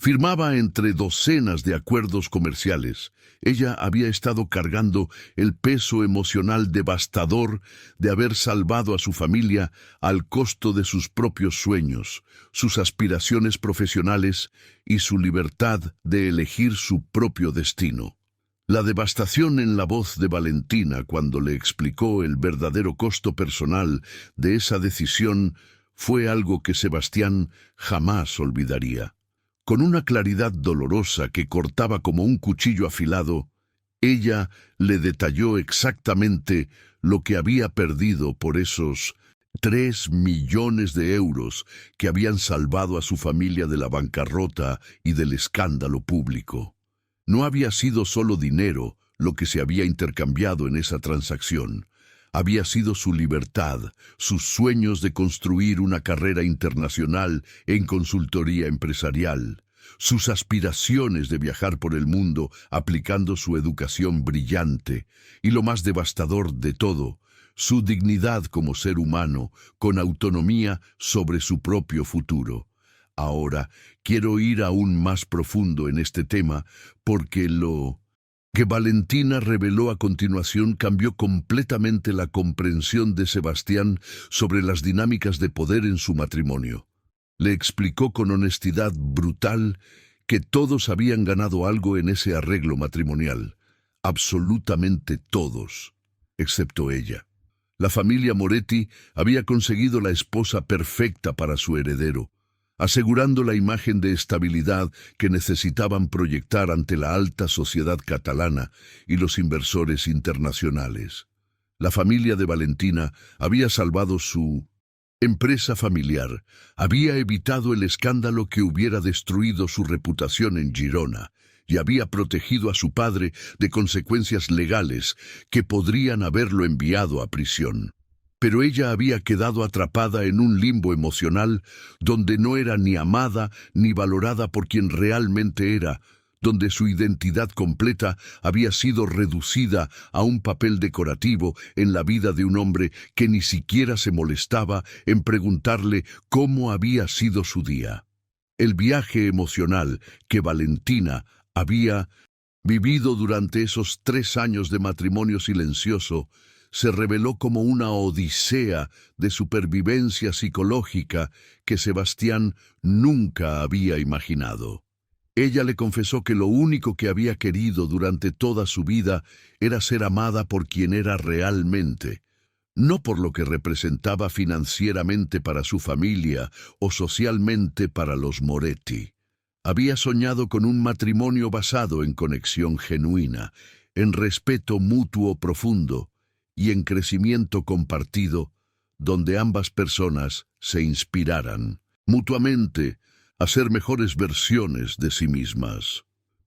Firmaba entre docenas de acuerdos comerciales. Ella había estado cargando el peso emocional devastador de haber salvado a su familia al costo de sus propios sueños, sus aspiraciones profesionales y su libertad de elegir su propio destino. La devastación en la voz de Valentina cuando le explicó el verdadero costo personal de esa decisión fue algo que Sebastián jamás olvidaría. Con una claridad dolorosa que cortaba como un cuchillo afilado, ella le detalló exactamente lo que había perdido por esos 3 millones de euros que habían salvado a su familia de la bancarrota y del escándalo público. No había sido solo dinero lo que se había intercambiado en esa transacción. Había sido su libertad, sus sueños de construir una carrera internacional en consultoría empresarial, sus aspiraciones de viajar por el mundo aplicando su educación brillante, y lo más devastador de todo, su dignidad como ser humano, con autonomía sobre su propio futuro. Ahora, quiero ir aún más profundo en este tema porque lo que Valentina reveló a continuación cambió completamente la comprensión de Sebastián sobre las dinámicas de poder en su matrimonio. Le explicó con honestidad brutal que todos habían ganado algo en ese arreglo matrimonial, absolutamente todos, excepto ella. La familia Moretti había conseguido la esposa perfecta para su heredero, asegurando la imagen de estabilidad que necesitaban proyectar ante la alta sociedad catalana y los inversores internacionales. La familia de Valentina había salvado su empresa familiar, había evitado el escándalo que hubiera destruido su reputación en Girona y había protegido a su padre de consecuencias legales que podrían haberlo enviado a prisión. Pero ella había quedado atrapada en un limbo emocional donde no era ni amada ni valorada por quien realmente era, donde su identidad completa había sido reducida a un papel decorativo en la vida de un hombre que ni siquiera se molestaba en preguntarle cómo había sido su día. El viaje emocional que Valentina había vivido durante esos 3 años de matrimonio silencioso se reveló como una odisea de supervivencia psicológica que Sebastián nunca había imaginado. Ella le confesó que lo único que había querido durante toda su vida era ser amada por quien era realmente, no por lo que representaba financieramente para su familia o socialmente para los Moretti. Había soñado con un matrimonio basado en conexión genuina, en respeto mutuo profundo y en crecimiento compartido, donde ambas personas se inspiraran mutuamente a ser mejores versiones de sí mismas.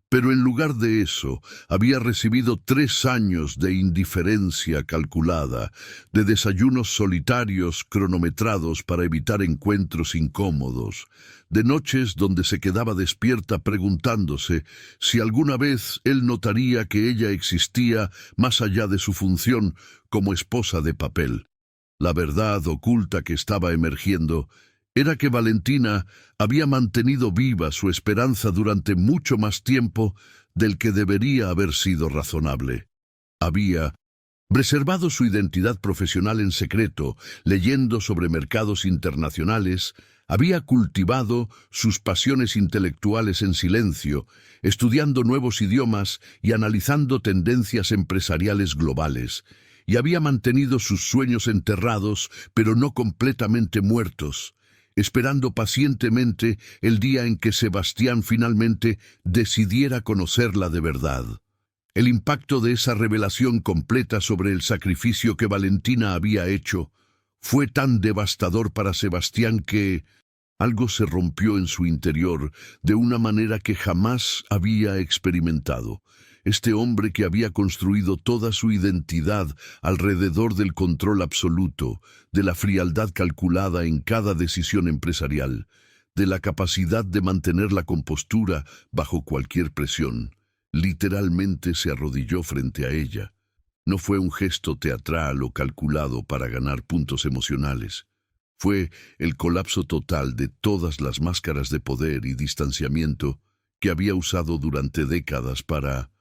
Pero en lugar de eso, había recibido 3 años de indiferencia calculada, de desayunos solitarios cronometrados para evitar encuentros incómodos, de noches donde se quedaba despierta preguntándose si alguna vez él notaría que ella existía más allá de su función como esposa de papel. La verdad oculta que estaba emergiendo era que Valentina había mantenido viva su esperanza durante mucho más tiempo del que debería haber sido razonable. Había reservado su identidad profesional en secreto, leyendo sobre mercados internacionales, había cultivado sus pasiones intelectuales en silencio, estudiando nuevos idiomas y analizando tendencias empresariales globales, y había mantenido sus sueños enterrados, pero no completamente muertos, esperando pacientemente el día en que Sebastián finalmente decidiera conocerla de verdad. El impacto de esa revelación completa sobre el sacrificio que Valentina había hecho fue tan devastador para Sebastián que algo se rompió en su interior de una manera que jamás había experimentado. Este hombre que había construido toda su identidad alrededor del control absoluto, de la frialdad calculada en cada decisión empresarial, de la capacidad de mantener la compostura bajo cualquier presión, literalmente se arrodilló frente a ella. No fue un gesto teatral o calculado para ganar puntos emocionales. Fue el colapso total de todas las máscaras de poder y distanciamiento que había usado durante décadas para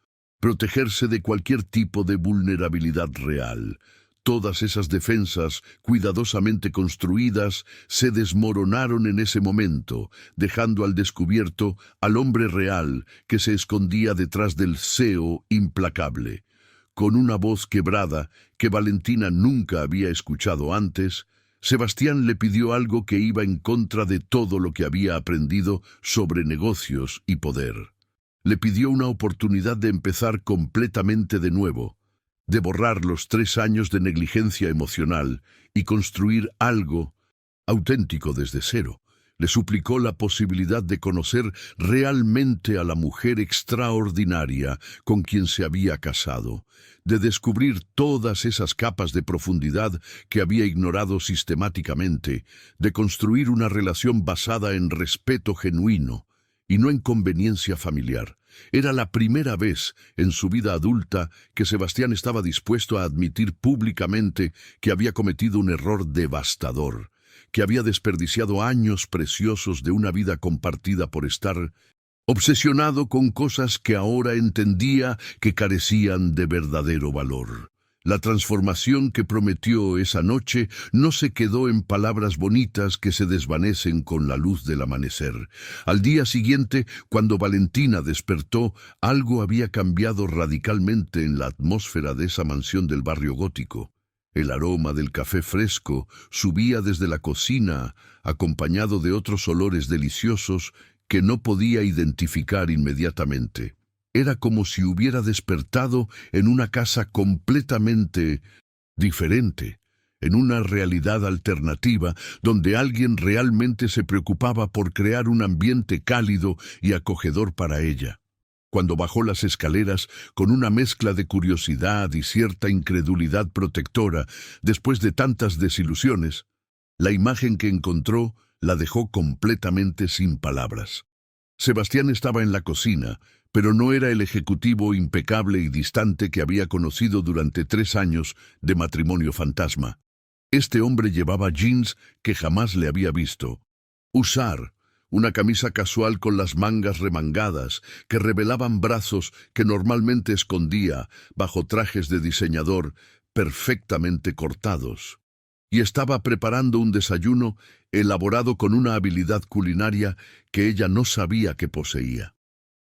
protegerse de cualquier tipo de vulnerabilidad real. Todas esas defensas, cuidadosamente construidas, se desmoronaron en ese momento, dejando al descubierto al hombre real que se escondía detrás del CEO implacable. Con una voz quebrada que Valentina nunca había escuchado antes, Sebastián le pidió algo que iba en contra de todo lo que había aprendido sobre negocios y poder. Le pidió una oportunidad de empezar completamente de nuevo, de borrar los 3 años de negligencia emocional y construir algo auténtico desde cero. Le suplicó la posibilidad de conocer realmente a la mujer extraordinaria con quien se había casado, de descubrir todas esas capas de profundidad que había ignorado sistemáticamente, de construir una relación basada en respeto genuino y no en conveniencia familiar. Era la primera vez en su vida adulta que Sebastián estaba dispuesto a admitir públicamente que había cometido un error devastador, que había desperdiciado años preciosos de una vida compartida por estar obsesionado con cosas que ahora entendía que carecían de verdadero valor. La transformación que prometió esa noche no se quedó en palabras bonitas que se desvanecen con la luz del amanecer. Al día siguiente, cuando Valentina despertó, algo había cambiado radicalmente en la atmósfera de esa mansión del barrio gótico. El aroma del café fresco subía desde la cocina, acompañado de otros olores deliciosos que no podía identificar inmediatamente. Era como si hubiera despertado en una casa completamente diferente, en una realidad alternativa donde alguien realmente se preocupaba por crear un ambiente cálido y acogedor para ella. Cuando bajó las escaleras con una mezcla de curiosidad y cierta incredulidad protectora, después de tantas desilusiones, la imagen que encontró la dejó completamente sin palabras. Sebastián estaba en la cocina, pero no era el ejecutivo impecable y distante que había conocido durante 3 años de matrimonio fantasma. Este hombre llevaba jeans que jamás le había visto usar, una camisa casual con las mangas remangadas que revelaban brazos que normalmente escondía bajo trajes de diseñador perfectamente cortados. Y estaba preparando un desayuno elaborado con una habilidad culinaria que ella no sabía que poseía.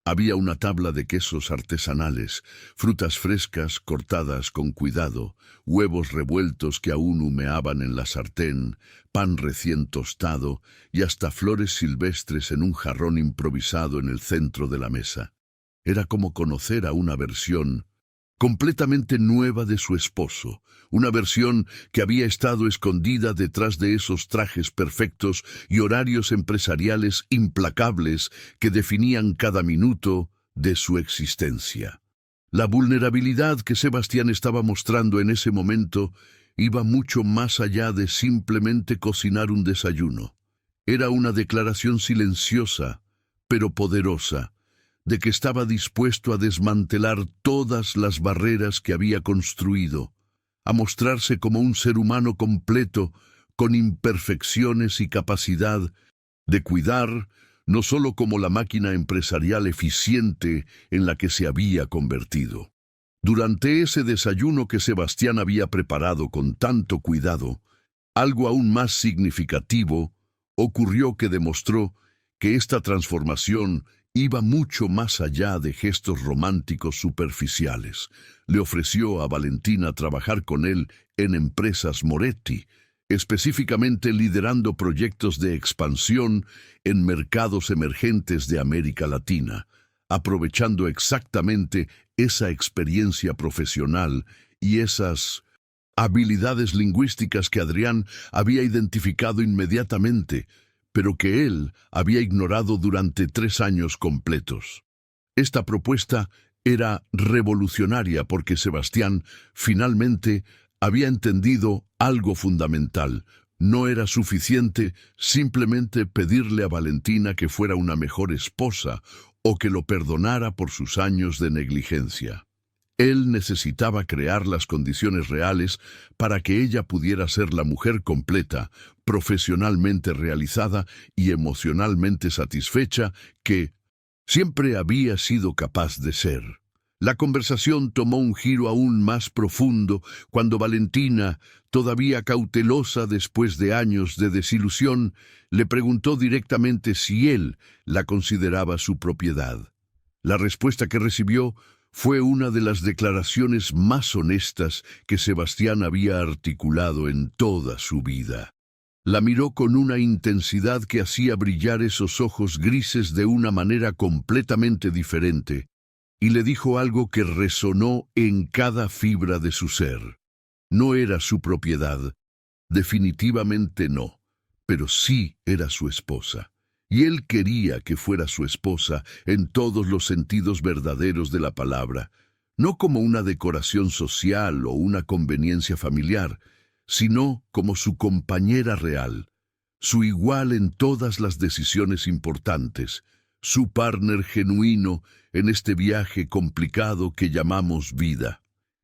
Había una tabla de quesos artesanales, frutas frescas cortadas con cuidado, huevos revueltos que aún humeaban en la sartén, pan recién tostado y hasta flores silvestres en un jarrón improvisado en el centro de la mesa. Era como conocer a una versión completamente nueva de su esposo, una versión que había estado escondida detrás de esos trajes perfectos y horarios empresariales implacables que definían cada minuto de su existencia. La vulnerabilidad que Sebastián estaba mostrando en ese momento iba mucho más allá de simplemente cocinar un desayuno. Era una declaración silenciosa, pero poderosa, de que estaba dispuesto a desmantelar todas las barreras que había construido, a mostrarse como un ser humano completo, con imperfecciones y capacidad de cuidar, no solo como la máquina empresarial eficiente en la que se había convertido. Durante ese desayuno que Sebastián había preparado con tanto cuidado, algo aún más significativo ocurrió que demostró que esta transformación iba mucho más allá de gestos románticos superficiales. Le ofreció a Valentina trabajar con él en Empresas Moretti, específicamente liderando proyectos de expansión en mercados emergentes de América Latina, aprovechando exactamente esa experiencia profesional y esas habilidades lingüísticas que Adrián había identificado inmediatamente, pero que él había ignorado durante 3 años completos. Esta propuesta era revolucionaria porque Sebastián finalmente había entendido algo fundamental. No era suficiente simplemente pedirle a Valentina que fuera una mejor esposa o que lo perdonara por sus años de negligencia. Él necesitaba crear las condiciones reales para que ella pudiera ser la mujer completa, profesionalmente realizada y emocionalmente satisfecha que siempre había sido capaz de ser. La conversación tomó un giro aún más profundo cuando Valentina, todavía cautelosa después de años de desilusión, le preguntó directamente si él la consideraba su propiedad. La respuesta que recibió fue una de las declaraciones más honestas que Sebastián había articulado en toda su vida. La miró con una intensidad que hacía brillar esos ojos grises de una manera completamente diferente, y le dijo algo que resonó en cada fibra de su ser. No era su propiedad, definitivamente no, pero sí era su esposa. Y él quería que fuera su esposa en todos los sentidos verdaderos de la palabra, no como una decoración social o una conveniencia familiar, sino como su compañera real, su igual en todas las decisiones importantes, su partner genuino en este viaje complicado que llamamos vida.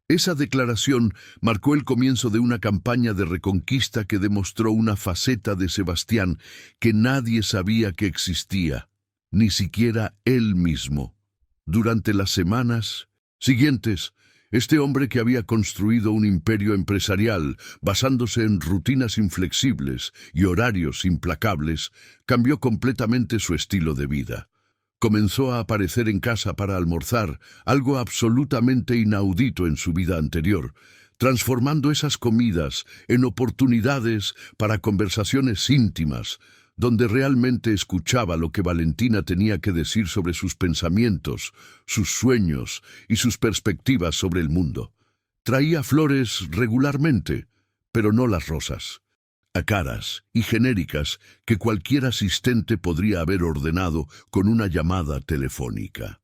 Esa declaración marcó el comienzo de una campaña de reconquista que demostró una faceta de Sebastián que nadie sabía que existía, ni siquiera él mismo. Durante las semanas siguientes, este hombre que había construido un imperio empresarial basándose en rutinas inflexibles y horarios implacables, cambió completamente su estilo de vida. Comenzó a aparecer en casa para almorzar, algo absolutamente inaudito en su vida anterior, transformando esas comidas en oportunidades para conversaciones íntimas, donde realmente escuchaba lo que Valentina tenía que decir sobre sus pensamientos, sus sueños y sus perspectivas sobre el mundo. Traía flores regularmente, pero no las rosas, caras y genéricas que cualquier asistente podría haber ordenado con una llamada telefónica.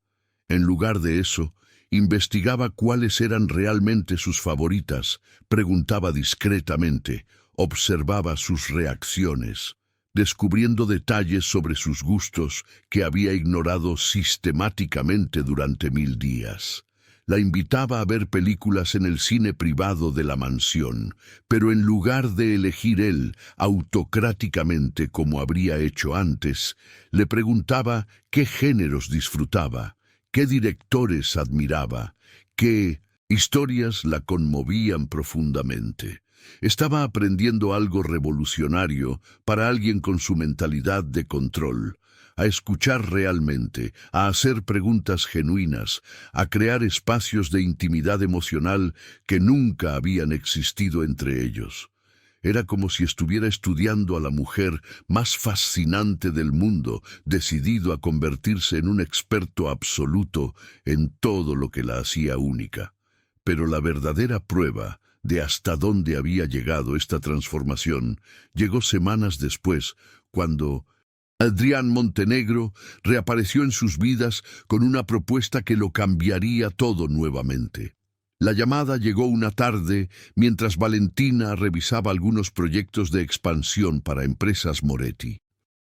En lugar de eso, investigaba cuáles eran realmente sus favoritas, preguntaba discretamente, observaba sus reacciones, descubriendo detalles sobre sus gustos que había ignorado sistemáticamente durante 1000 días. La invitaba a ver películas en el cine privado de la mansión, pero en lugar de elegir él autocráticamente como habría hecho antes, le preguntaba qué géneros disfrutaba, qué directores admiraba, qué historias la conmovían profundamente. Estaba aprendiendo algo revolucionario para alguien con su mentalidad de control, a escuchar realmente, a hacer preguntas genuinas, a crear espacios de intimidad emocional que nunca habían existido entre ellos. Era como si estuviera estudiando a la mujer más fascinante del mundo, decidido a convertirse en un experto absoluto en todo lo que la hacía única. Pero la verdadera prueba de hasta dónde había llegado esta transformación llegó semanas después, cuando Adrián Montenegro reapareció en sus vidas con una propuesta que lo cambiaría todo nuevamente. La llamada llegó una tarde mientras Valentina revisaba algunos proyectos de expansión para Empresas Moretti.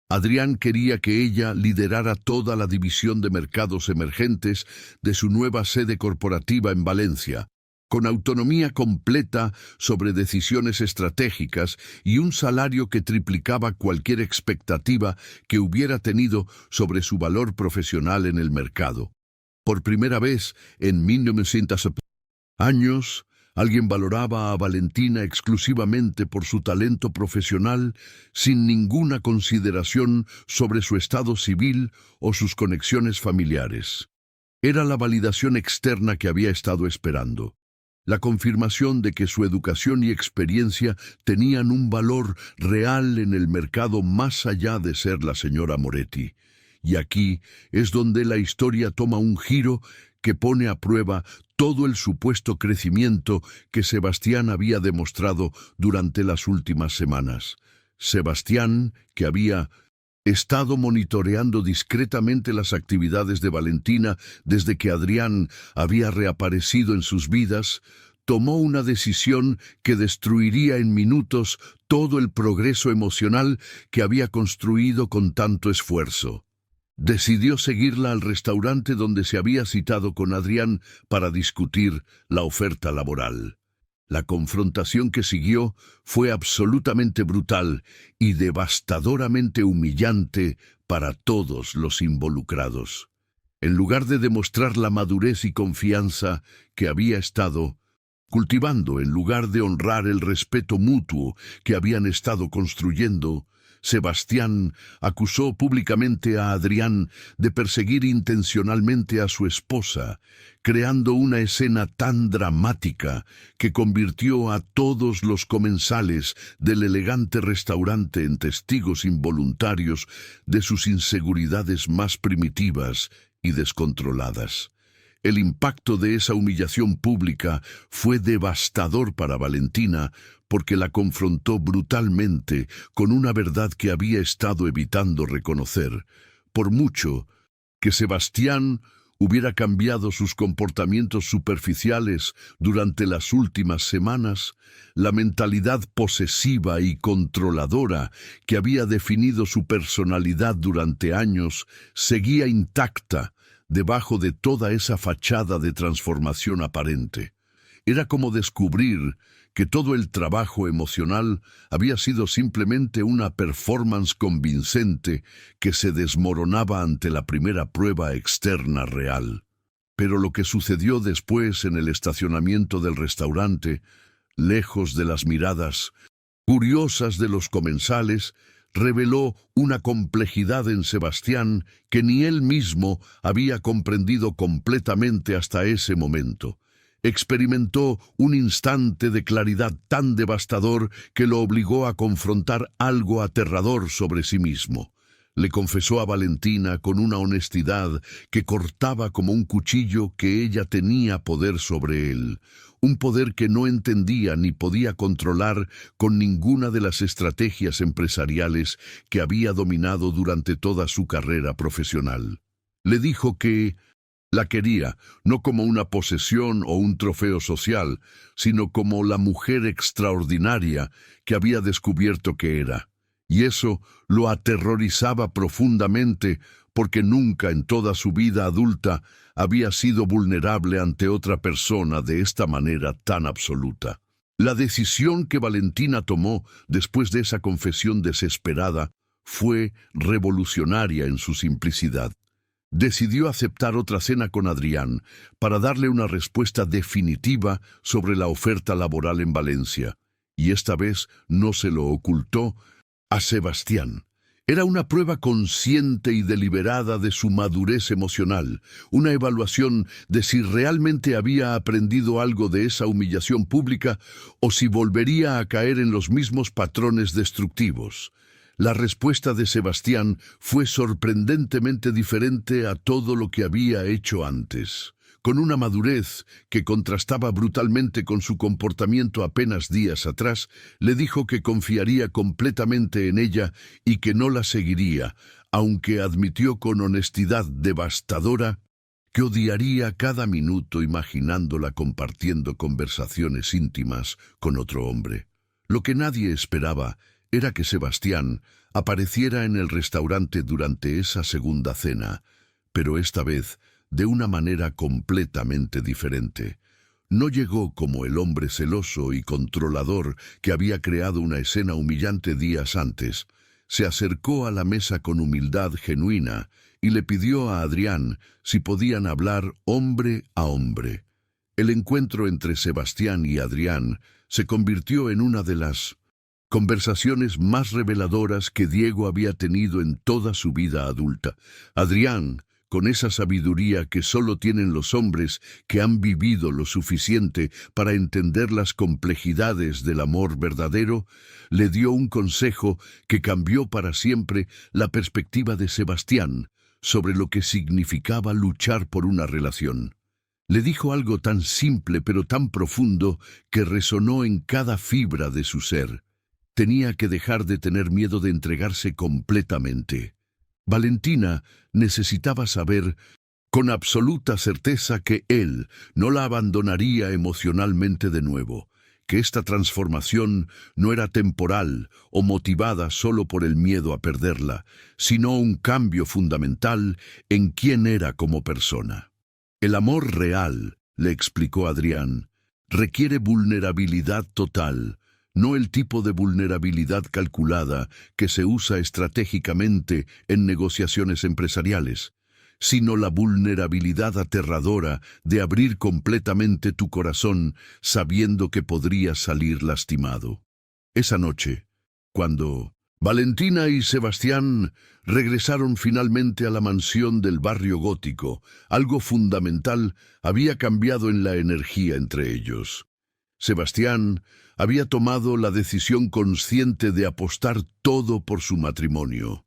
Adrián quería que ella liderara toda la división de mercados emergentes de su nueva sede corporativa en Valencia, con autonomía completa sobre decisiones estratégicas y un salario que triplicaba cualquier expectativa que hubiera tenido sobre su valor profesional en el mercado. Por primera vez en 1900 años, alguien valoraba a Valentina exclusivamente por su talento profesional, sin ninguna consideración sobre su estado civil o sus conexiones familiares. Era la validación externa que había estado esperando. La confirmación de que su educación y experiencia tenían un valor real en el mercado más allá de ser la señora Moretti. Y aquí es donde la historia toma un giro que pone a prueba todo el supuesto crecimiento que Sebastián había demostrado durante las últimas semanas. Sebastián, que había estado monitoreando discretamente las actividades de Valentina desde que Adrián había reaparecido en sus vidas, tomó una decisión que destruiría en minutos todo el progreso emocional que había construido con tanto esfuerzo. Decidió seguirla al restaurante donde se había citado con Adrián para discutir la oferta laboral. La confrontación que siguió fue absolutamente brutal y devastadoramente humillante para todos los involucrados. En lugar de demostrar la madurez y confianza que había estado cultivando, en lugar de honrar el respeto mutuo que habían estado construyendo, Sebastián acusó públicamente a Adrián de perseguir intencionalmente a su esposa, creando una escena tan dramática que convirtió a todos los comensales del elegante restaurante en testigos involuntarios de sus inseguridades más primitivas y descontroladas. El impacto de esa humillación pública fue devastador para Valentina porque la confrontó brutalmente con una verdad que había estado evitando reconocer. Por mucho que Sebastián hubiera cambiado sus comportamientos superficiales durante las últimas semanas, la mentalidad posesiva y controladora que había definido su personalidad durante años seguía intacta debajo de toda esa fachada de transformación aparente. Era como descubrir que todo el trabajo emocional había sido simplemente una performance convincente que se desmoronaba ante la primera prueba externa real. Pero lo que sucedió después en el estacionamiento del restaurante, lejos de las miradas curiosas de los comensales, reveló una complejidad en Sebastián que ni él mismo había comprendido completamente hasta ese momento. Experimentó un instante de claridad tan devastador que lo obligó a confrontar algo aterrador sobre sí mismo. Le confesó a Valentina con una honestidad que cortaba como un cuchillo que ella tenía poder sobre él, un poder que no entendía ni podía controlar con ninguna de las estrategias empresariales que había dominado durante toda su carrera profesional. Le dijo que la quería, no como una posesión o un trofeo social, sino como la mujer extraordinaria que había descubierto que era. Y eso lo aterrorizaba profundamente porque nunca en toda su vida adulta había sido vulnerable ante otra persona de esta manera tan absoluta. La decisión que Valentina tomó después de esa confesión desesperada fue revolucionaria en su simplicidad. Decidió aceptar otra cena con Adrián para darle una respuesta definitiva sobre la oferta laboral en Valencia, y esta vez no se lo ocultó a Sebastián. Era una prueba consciente y deliberada de su madurez emocional, una evaluación de si realmente había aprendido algo de esa humillación pública o si volvería a caer en los mismos patrones destructivos. La respuesta de Sebastián fue sorprendentemente diferente a todo lo que había hecho antes. Con una madurez que contrastaba brutalmente con su comportamiento apenas días atrás, le dijo que confiaría completamente en ella y que no la seguiría, aunque admitió con honestidad devastadora que odiaría cada minuto imaginándola compartiendo conversaciones íntimas con otro hombre. Lo que nadie esperaba era que Sebastián apareciera en el restaurante durante esa segunda cena, pero esta vez de una manera completamente diferente. No llegó como el hombre celoso y controlador que había creado una escena humillante días antes. Se acercó a la mesa con humildad genuina y le pidió a Adrián si podían hablar hombre a hombre. El encuentro entre Sebastián y Adrián se convirtió en una de las conversaciones más reveladoras que Diego había tenido en toda su vida adulta. Adrián, con esa sabiduría que solo tienen los hombres que han vivido lo suficiente para entender las complejidades del amor verdadero, le dio un consejo que cambió para siempre la perspectiva de Sebastián sobre lo que significaba luchar por una relación. Le dijo algo tan simple pero tan profundo que resonó en cada fibra de su ser. Tenía que dejar de tener miedo de entregarse completamente. Valentina necesitaba saber con absoluta certeza que él no la abandonaría emocionalmente de nuevo, que esta transformación no era temporal o motivada solo por el miedo a perderla, sino un cambio fundamental en quién era como persona. El amor real, le explicó Adrián, requiere vulnerabilidad total, no el tipo de vulnerabilidad calculada que se usa estratégicamente en negociaciones empresariales, sino la vulnerabilidad aterradora de abrir completamente tu corazón sabiendo que podrías salir lastimado. Esa noche, cuando Valentina y Sebastián regresaron finalmente a la mansión del barrio gótico, algo fundamental había cambiado en la energía entre ellos. Sebastián había tomado la decisión consciente de apostar todo por su matrimonio,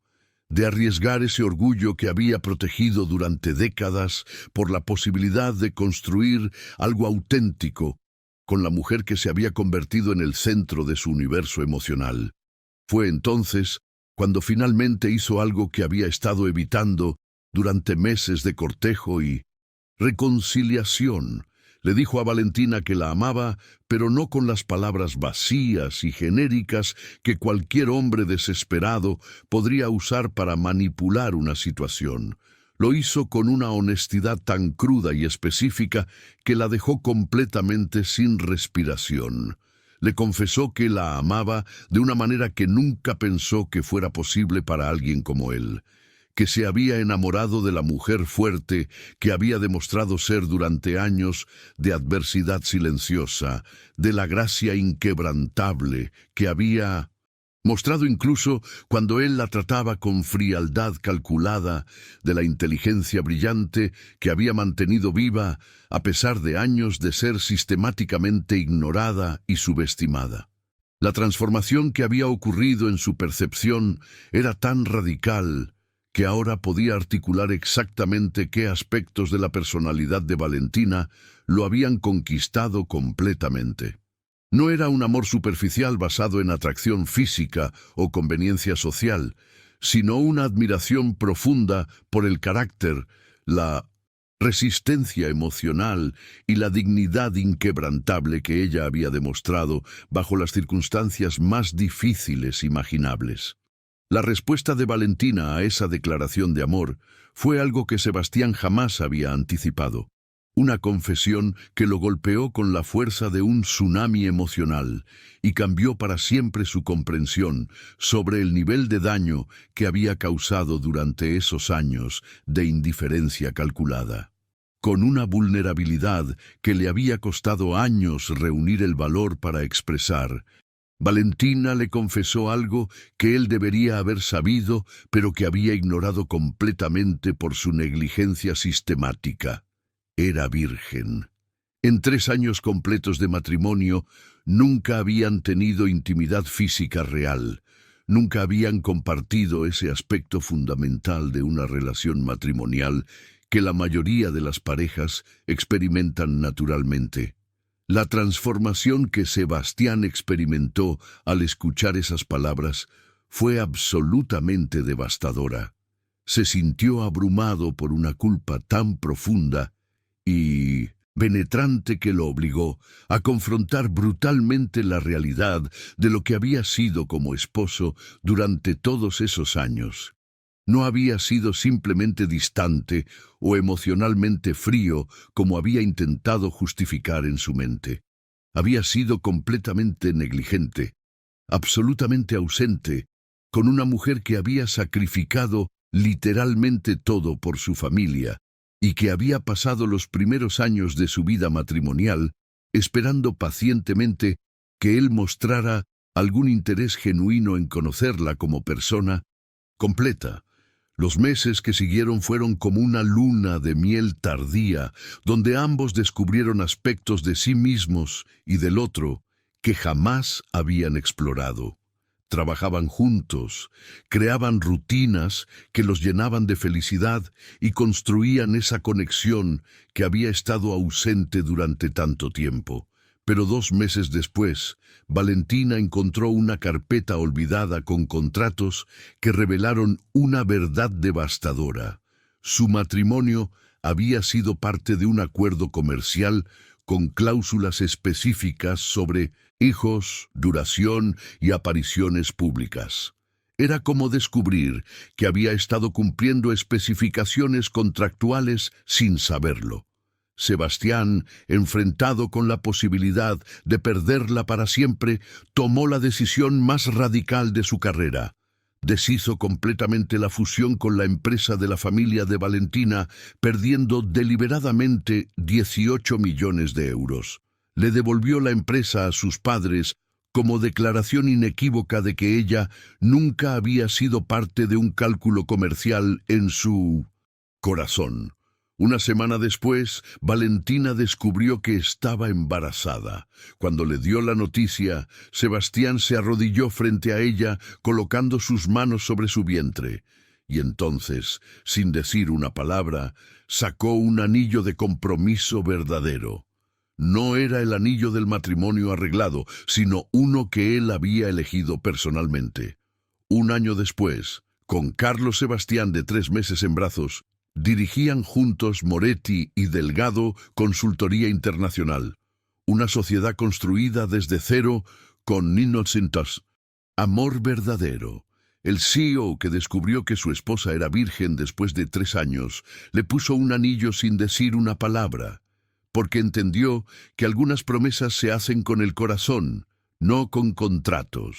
de arriesgar ese orgullo que había protegido durante décadas por la posibilidad de construir algo auténtico con la mujer que se había convertido en el centro de su universo emocional. Fue entonces cuando finalmente hizo algo que había estado evitando durante meses de cortejo y reconciliación. Le dijo a Valentina que la amaba, pero no con las palabras vacías y genéricas que cualquier hombre desesperado podría usar para manipular una situación. Lo hizo con una honestidad tan cruda y específica que la dejó completamente sin respiración. Le confesó que la amaba de una manera que nunca pensó que fuera posible para alguien como él, que se había enamorado de la mujer fuerte que había demostrado ser durante años de adversidad silenciosa, de la gracia inquebrantable que había mostrado incluso cuando él la trataba con frialdad calculada, de la inteligencia brillante que había mantenido viva a pesar de años de ser sistemáticamente ignorada y subestimada. La transformación que había ocurrido en su percepción era tan radical que ahora podía articular exactamente qué aspectos de la personalidad de Valentina lo habían conquistado completamente. No era un amor superficial basado en atracción física o conveniencia social, sino una admiración profunda por el carácter, la resistencia emocional y la dignidad inquebrantable que ella había demostrado bajo las circunstancias más difíciles imaginables. La respuesta de Valentina a esa declaración de amor fue algo que Sebastián jamás había anticipado. Una confesión que lo golpeó con la fuerza de un tsunami emocional y cambió para siempre su comprensión sobre el nivel de daño que había causado durante esos años de indiferencia calculada. Con una vulnerabilidad que le había costado años reunir el valor para expresar, Valentina le confesó algo que él debería haber sabido, pero que había ignorado completamente por su negligencia sistemática. Era virgen. En 3 años completos de matrimonio, nunca habían tenido intimidad física real. Nunca habían compartido ese aspecto fundamental de una relación matrimonial que la mayoría de las parejas experimentan naturalmente. La transformación que Sebastián experimentó al escuchar esas palabras fue absolutamente devastadora. Se sintió abrumado por una culpa tan profunda y penetrante que lo obligó a confrontar brutalmente la realidad de lo que había sido como esposo durante todos esos años. No había sido simplemente distante o emocionalmente frío como había intentado justificar en su mente. Había sido completamente negligente, absolutamente ausente, con una mujer que había sacrificado literalmente todo por su familia y que había pasado los primeros años de su vida matrimonial esperando pacientemente que él mostrara algún interés genuino en conocerla como persona completa. Los meses que siguieron fueron como una luna de miel tardía, donde ambos descubrieron aspectos de sí mismos y del otro que jamás habían explorado. Trabajaban juntos, creaban rutinas que los llenaban de felicidad y construían esa conexión que había estado ausente durante tanto tiempo. Pero 2 meses después, Valentina encontró una carpeta olvidada con contratos que revelaron una verdad devastadora. Su matrimonio había sido parte de un acuerdo comercial con cláusulas específicas sobre hijos, duración y apariciones públicas. Era como descubrir que había estado cumpliendo especificaciones contractuales sin saberlo. Sebastián, enfrentado con la posibilidad de perderla para siempre, tomó la decisión más radical de su carrera. Deshizo completamente la fusión con la empresa de la familia de Valentina, perdiendo deliberadamente 18 millones de euros. Le devolvió la empresa a sus padres como declaración inequívoca de que ella nunca había sido parte de un cálculo comercial en su corazón. Una semana después, Valentina descubrió que estaba embarazada. Cuando le dio la noticia, Sebastián se arrodilló frente a ella, colocando sus manos sobre su vientre. Y entonces, sin decir una palabra, sacó un anillo de compromiso verdadero. No era el anillo del matrimonio arreglado, sino uno que él había elegido personalmente. Un año después, con Carlos Sebastián de 3 meses en brazos, dirigían juntos Moretti y Delgado Consultoría Internacional, una sociedad construida desde cero con innocentes. Amor verdadero. El CEO, que descubrió que su esposa era virgen después de 3 años, le puso un anillo sin decir una palabra, porque entendió que algunas promesas se hacen con el corazón, no con contratos.